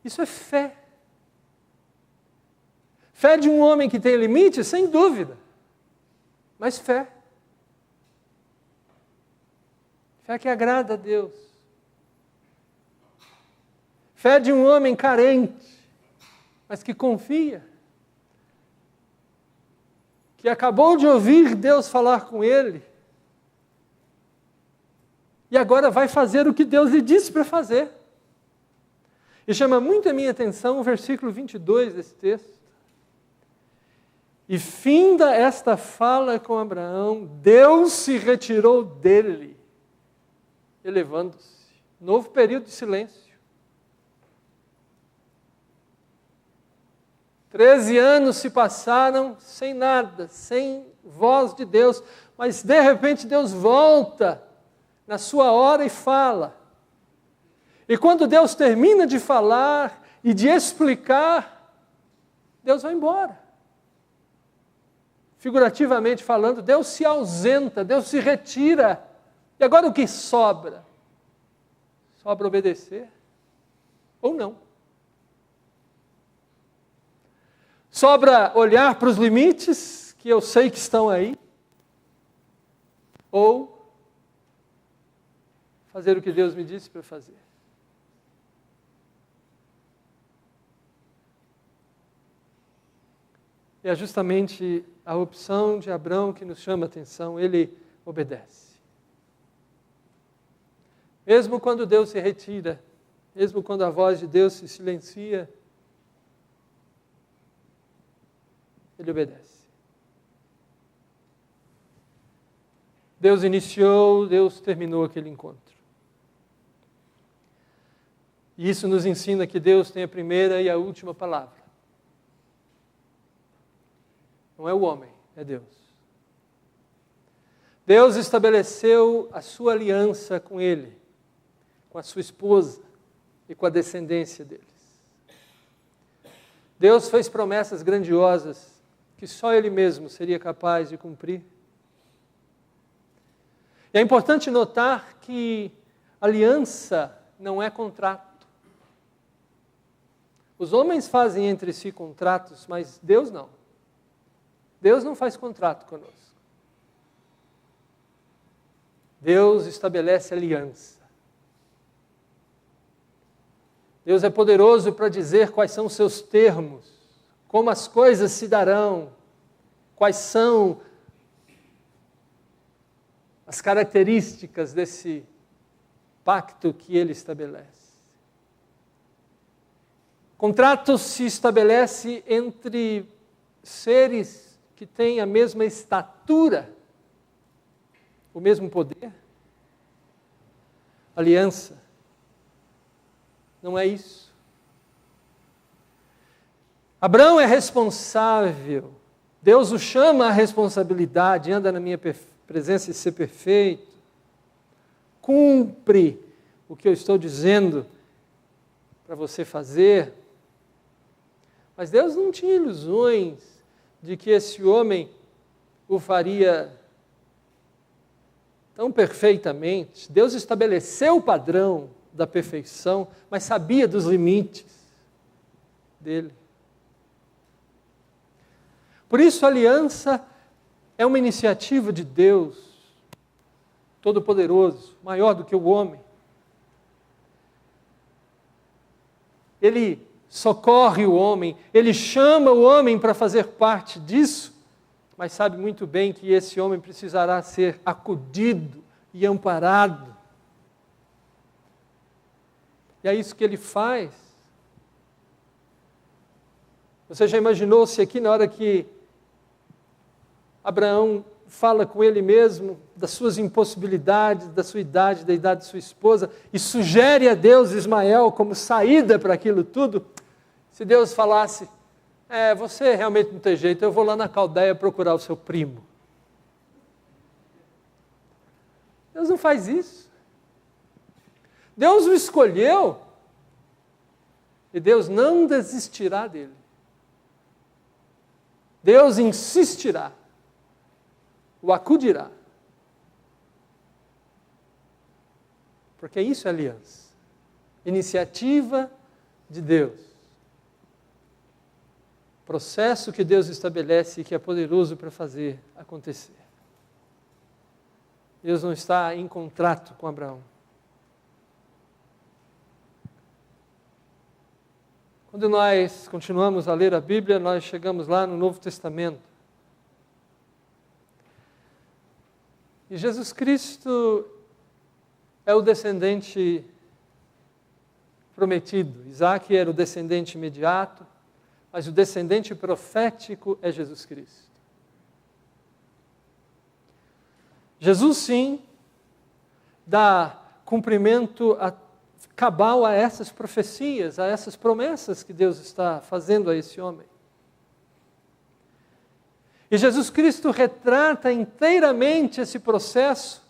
Isso é fé. Fé de um homem que tem limite, sem dúvida. Mas fé. Fé que agrada a Deus. Fé de um homem carente, mas que confia. Que acabou de ouvir Deus falar com ele. E agora vai fazer o que Deus lhe disse para fazer. E chama muito a minha atenção o versículo 22 desse texto. E finda esta fala com Abraão, Deus se retirou dele, elevando-se. Novo período de silêncio. 13 anos se passaram sem nada, sem voz de Deus, mas de repente Deus volta na sua hora e fala. E quando Deus termina de falar e de explicar, Deus vai embora. Figurativamente falando, Deus se ausenta, Deus se retira. E agora o que sobra? Sobra obedecer ou não. Sobra olhar para os limites que eu sei que estão aí, ou fazer o que Deus me disse para fazer. E é justamente a opção de Abraão que nos chama a atenção, ele obedece. Mesmo quando Deus se retira, mesmo quando a voz de Deus se silencia, ele obedece. Deus iniciou, Deus terminou aquele encontro. E isso nos ensina que Deus tem a primeira e a última palavra. Não é o homem, é Deus. Deus estabeleceu a sua aliança com ele, com a sua esposa e com a descendência deles. Deus fez promessas grandiosas que só Ele mesmo seria capaz de cumprir. E é importante notar que aliança não é contrato. Os homens fazem entre si contratos, mas Deus não. Deus não faz contrato conosco. Deus estabelece aliança. Deus é poderoso para dizer quais são os seus termos, como as coisas se darão, quais são as características desse pacto que Ele estabelece. Contrato se estabelece entre seres que têm a mesma estatura, o mesmo poder. Aliança não é isso. Abraão é responsável, Deus o chama à responsabilidade, anda na minha presença e ser perfeito, cumpre o que eu estou dizendo para você fazer. Mas Deus não tinha ilusões de que esse homem o faria tão perfeitamente. Deus estabeleceu o padrão da perfeição, mas sabia dos limites dele. Por isso, a aliança é uma iniciativa de Deus, Todo-Poderoso, maior do que o homem. Ele socorre o homem, ele chama o homem para fazer parte disso, mas sabe muito bem que esse homem precisará ser acudido e amparado. E é isso que ele faz. Você já imaginou se aqui na hora que Abraão fala com ele mesmo das suas impossibilidades, da sua idade, da idade de sua esposa, e sugere a Deus Ismael como saída para aquilo tudo? Se Deus falasse, você realmente não tem jeito, eu vou lá na Caldeia procurar o seu primo. Deus não faz isso. Deus o escolheu, e Deus não desistirá dele. Deus insistirá, o acudirá. Porque isso é aliança. Iniciativa de Deus. Processo que Deus estabelece e que é poderoso para fazer acontecer. Deus não está em contrato com Abraão. Quando nós continuamos a ler a Bíblia, nós chegamos lá no Novo Testamento. E Jesus Cristo é o descendente prometido. Isaac era o descendente imediato, mas o descendente profético é Jesus Cristo. Jesus, sim, dá cumprimento cabal a essas profecias, a essas promessas que Deus está fazendo a esse homem. E Jesus Cristo retrata inteiramente esse processo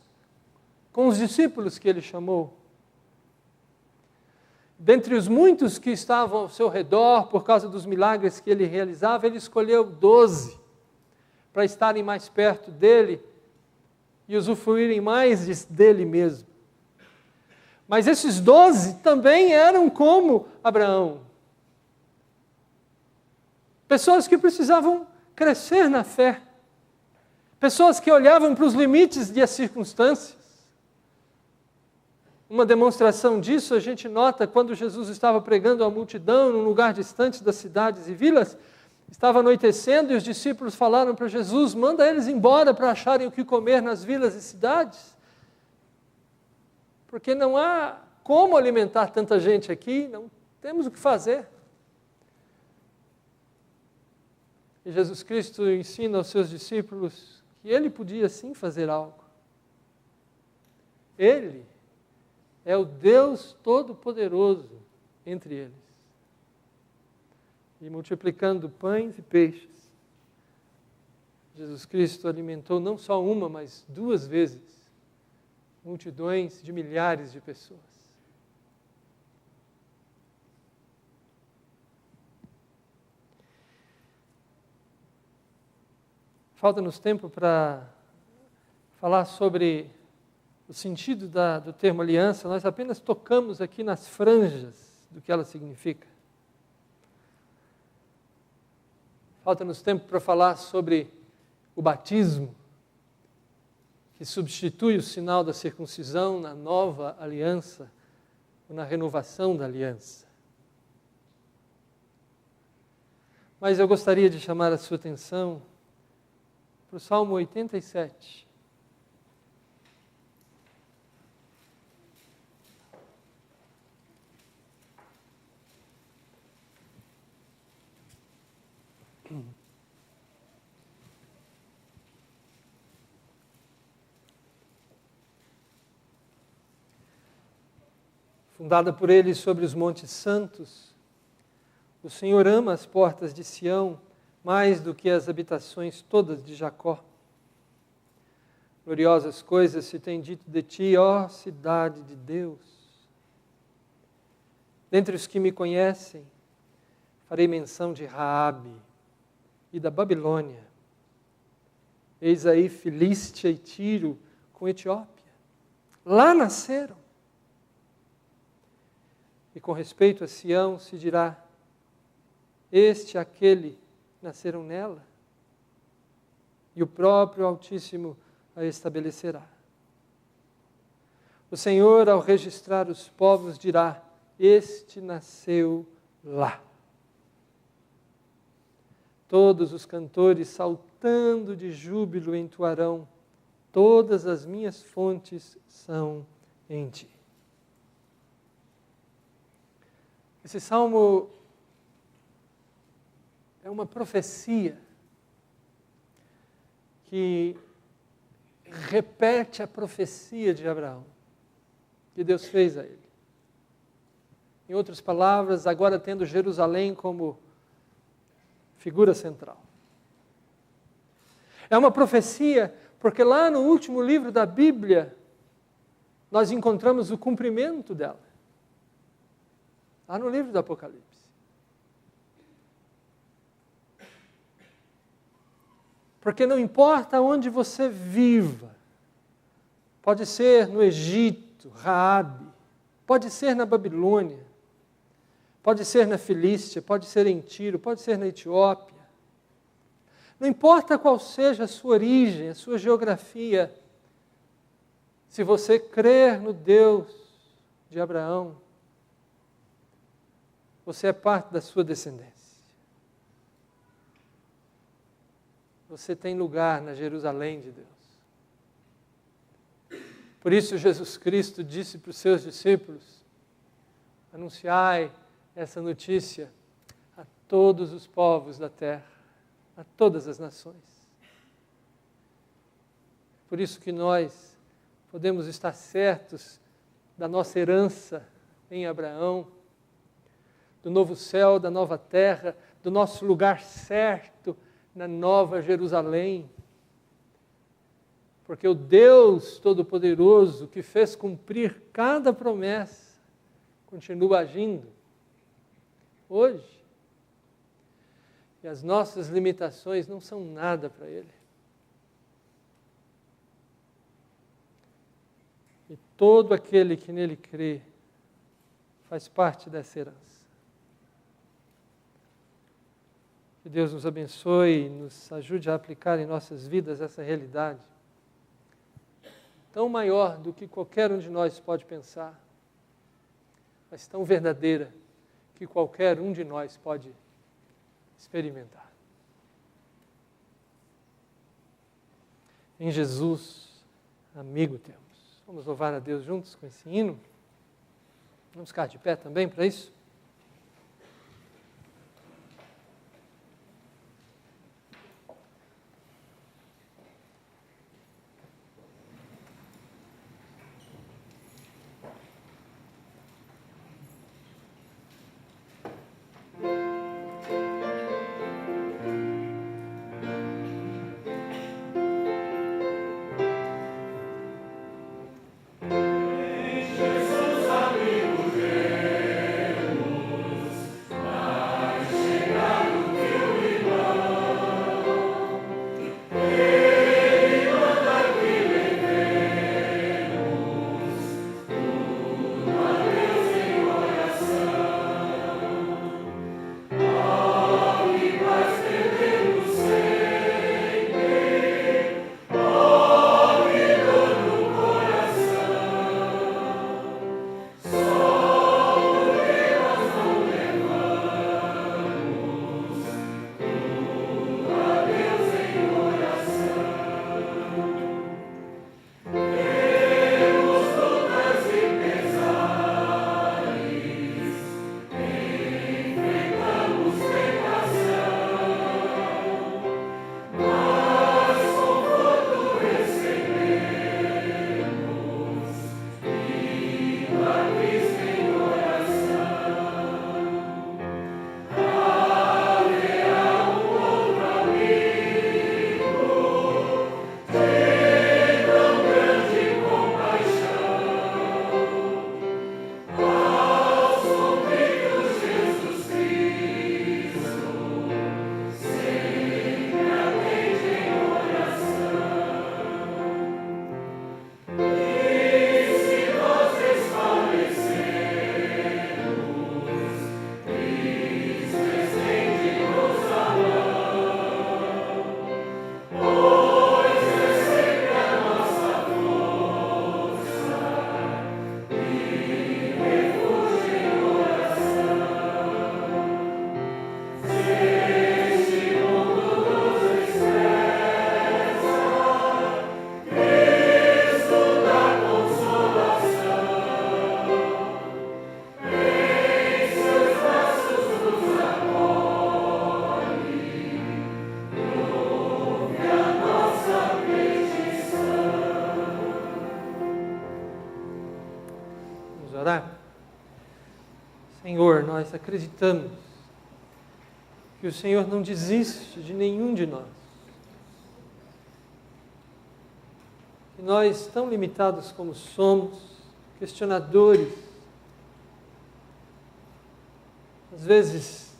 com os discípulos que ele chamou. Dentre os muitos que estavam ao seu redor, por causa dos milagres que ele realizava, ele escolheu 12 para estarem mais perto dele e usufruírem mais dele mesmo. Mas esses 12 também eram como Abraão. Pessoas que precisavam crescer na fé. Pessoas que olhavam para os limites das circunstâncias. Uma demonstração disso a gente nota quando Jesus estava pregando à multidão num lugar distante das cidades e vilas. Estava anoitecendo e os discípulos falaram para Jesus: manda eles embora para acharem o que comer nas vilas e cidades. Porque não há como alimentar tanta gente aqui, não temos o que fazer. E Jesus Cristo ensina aos seus discípulos que ele podia sim fazer algo. Ele é o Deus Todo-Poderoso entre eles. E multiplicando pães e peixes, Jesus Cristo alimentou não só uma, mas 2 vezes, multidões de milhares de pessoas. Falta-nos tempo para falar sobre o sentido do termo aliança. Nós apenas tocamos aqui nas franjas do que ela significa. Falta-nos tempo para falar sobre o batismo, que substitui o sinal da circuncisão na nova aliança, ou na renovação da aliança. Mas eu gostaria de chamar a sua atenção para o Salmo 87. Fundada por ele sobre os montes santos, o Senhor ama as portas de Sião mais do que as habitações todas de Jacó. Gloriosas coisas se tem dito de ti, ó cidade de Deus. Dentre os que me conhecem, farei menção de Raabe e da Babilônia. Eis aí Filístia e Tiro com Etiópia. Lá nasceram. E com respeito a Sião se dirá: este, aquele, nasceram nela, e o próprio Altíssimo a estabelecerá. O Senhor, ao registrar os povos, dirá: este nasceu lá. Todos os cantores, saltando de júbilo, entoarão: todas as minhas fontes são em ti. Esse salmo é uma profecia que repete a profecia de Abraão, que Deus fez a ele. Em outras palavras, agora tendo Jerusalém como figura central. É uma profecia porque lá no último livro da Bíblia nós encontramos o cumprimento dela. Lá no livro do Apocalipse. Porque não importa onde você viva, pode ser no Egito, Raabe, pode ser na Babilônia, pode ser na Filístia, pode ser em Tiro, pode ser na Etiópia. Não importa qual seja a sua origem, a sua geografia, se você crer no Deus de Abraão, você é parte da sua descendência. Você tem lugar na Jerusalém de Deus. Por isso Jesus Cristo disse para os seus discípulos: anunciai essa notícia a todos os povos da terra, a todas as nações. Por isso que nós podemos estar certos da nossa herança em Abraão, do novo céu, da nova terra, do nosso lugar certo na Nova Jerusalém. Porque o Deus Todo-Poderoso, que fez cumprir cada promessa, continua agindo hoje. E as nossas limitações não são nada para Ele. E todo aquele que nele crê faz parte dessa herança. Que Deus nos abençoe e nos ajude a aplicar em nossas vidas essa realidade, tão maior do que qualquer um de nós pode pensar, mas tão verdadeira que qualquer um de nós pode experimentar. Em Jesus, amigo temos. Vamos louvar a Deus juntos com esse hino? Vamos ficar de pé também para isso? Senhor, nós acreditamos que o Senhor não desiste de nenhum de nós. Que nós, tão limitados como somos, questionadores, às vezes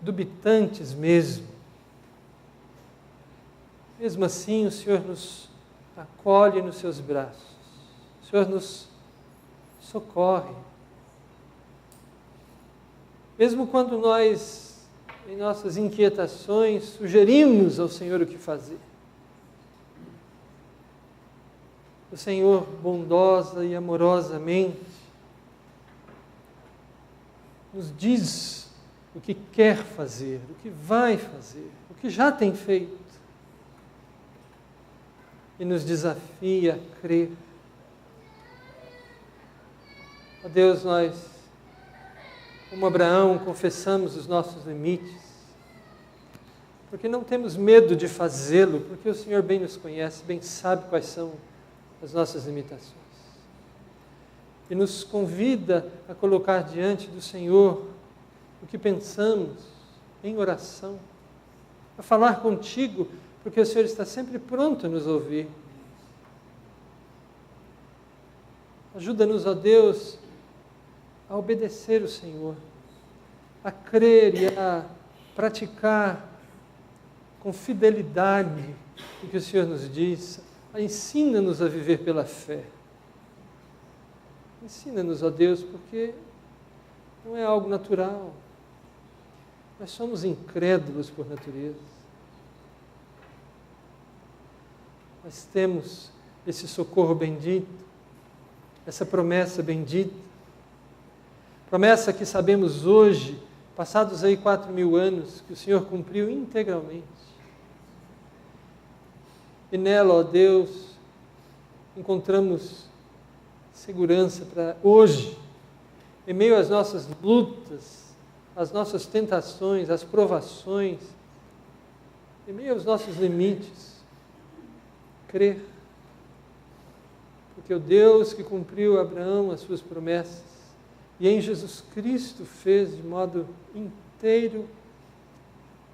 dubitantes mesmo, mesmo assim o Senhor nos acolhe nos seus braços, o Senhor nos socorre. Mesmo quando nós, em nossas inquietações, sugerimos ao Senhor o que fazer, o Senhor bondosa e amorosamente nos diz o que quer fazer, o que vai fazer, o que já tem feito, e nos desafia a crer. Ó Deus, nós como Abraão, confessamos os nossos limites, porque não temos medo de fazê-lo, porque o Senhor bem nos conhece, bem sabe quais são as nossas limitações. E nos convida a colocar diante do Senhor o que pensamos em oração, a falar contigo, porque o Senhor está sempre pronto a nos ouvir. Ajuda-nos, ó Deus, a obedecer o Senhor, a crer e a praticar com fidelidade o que o Senhor nos diz. Ensina-nos a viver pela fé. Ensina-nos, ó Deus, porque não é algo natural. Nós somos incrédulos por natureza. Nós temos esse socorro bendito, essa promessa bendita, promessa que sabemos hoje, passados aí 4.000 anos, que o Senhor cumpriu integralmente. E nela, ó Deus, encontramos segurança para hoje, em meio às nossas lutas, às nossas tentações, às provações, em meio aos nossos limites, crer. Porque o Deus que cumpriu a Abraão as suas promessas e em Jesus Cristo fez de modo inteiro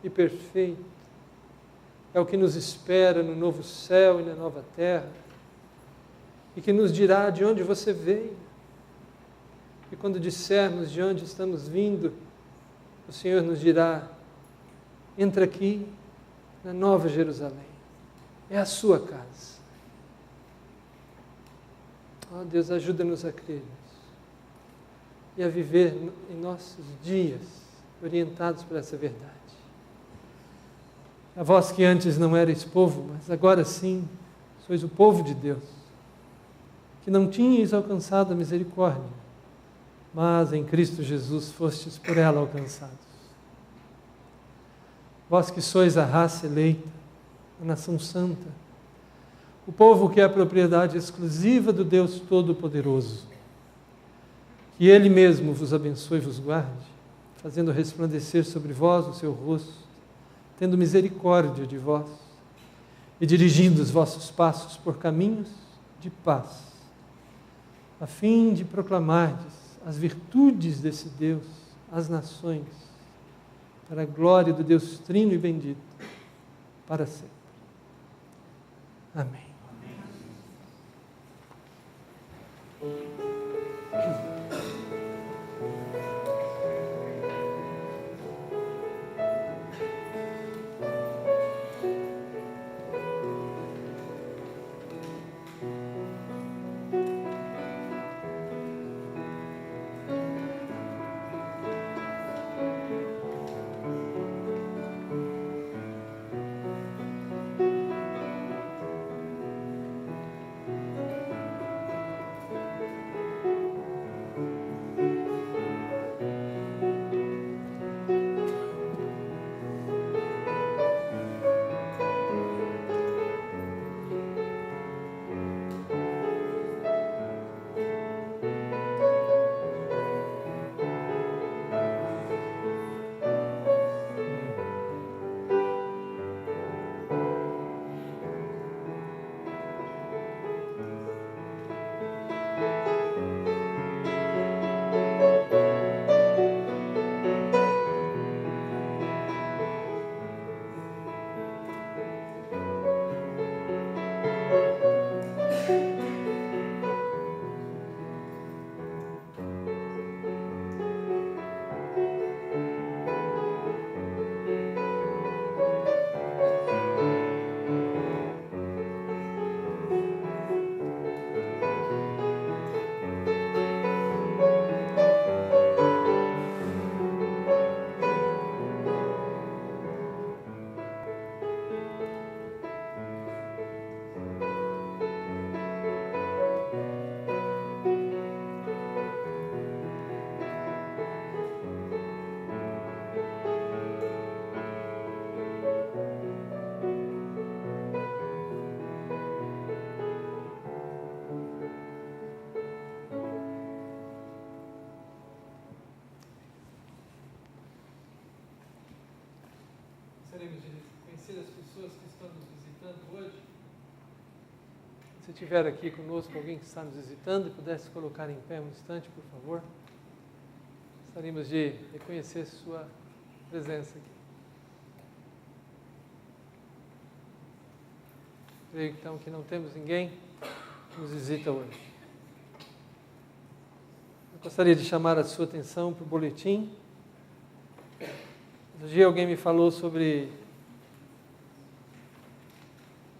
e perfeito, é o que nos espera no novo céu e na nova terra, e que nos dirá de onde você veio. E quando dissermos de onde estamos vindo, o Senhor nos dirá: entra aqui na Nova Jerusalém, é a sua casa. Ó Deus, ajuda-nos a crer e a viver em nossos dias orientados por essa verdade. A vós que antes não erais povo, mas agora sim sois o povo de Deus, que não tinhais alcançado a misericórdia, mas em Cristo Jesus fostes por ela alcançados. Vós que sois a raça eleita, a nação santa, o povo que é a propriedade exclusiva do Deus Todo-Poderoso, que Ele mesmo vos abençoe e vos guarde, fazendo resplandecer sobre vós o seu rosto, tendo misericórdia de vós e dirigindo os vossos passos por caminhos de paz, a fim de proclamardes as virtudes desse Deus às nações, para a glória do Deus Trino e bendito, para sempre. Amém. Se tiver aqui conosco alguém que está nos visitando e pudesse colocar em pé um instante, por favor. Gostaríamos de reconhecer sua presença aqui. Creio então que não temos ninguém que nos visita hoje. Eu gostaria de chamar a sua atenção para o boletim. Outro dia alguém me falou sobre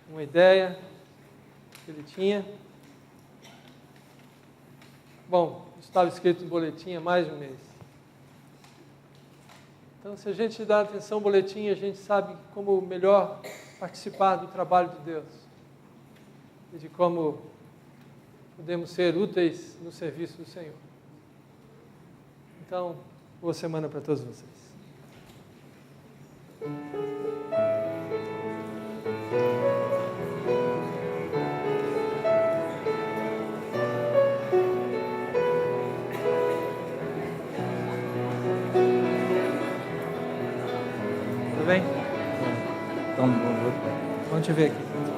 uma ideia que ele tinha. Bom, estava escrito no boletim há mais de um mês. Então, se a gente dá atenção ao boletim, a gente sabe como melhor participar do trabalho de Deus e de como podemos ser úteis no serviço do Senhor. Então, boa semana para todos vocês. Tudo bem? Então, Vamos te ver aqui.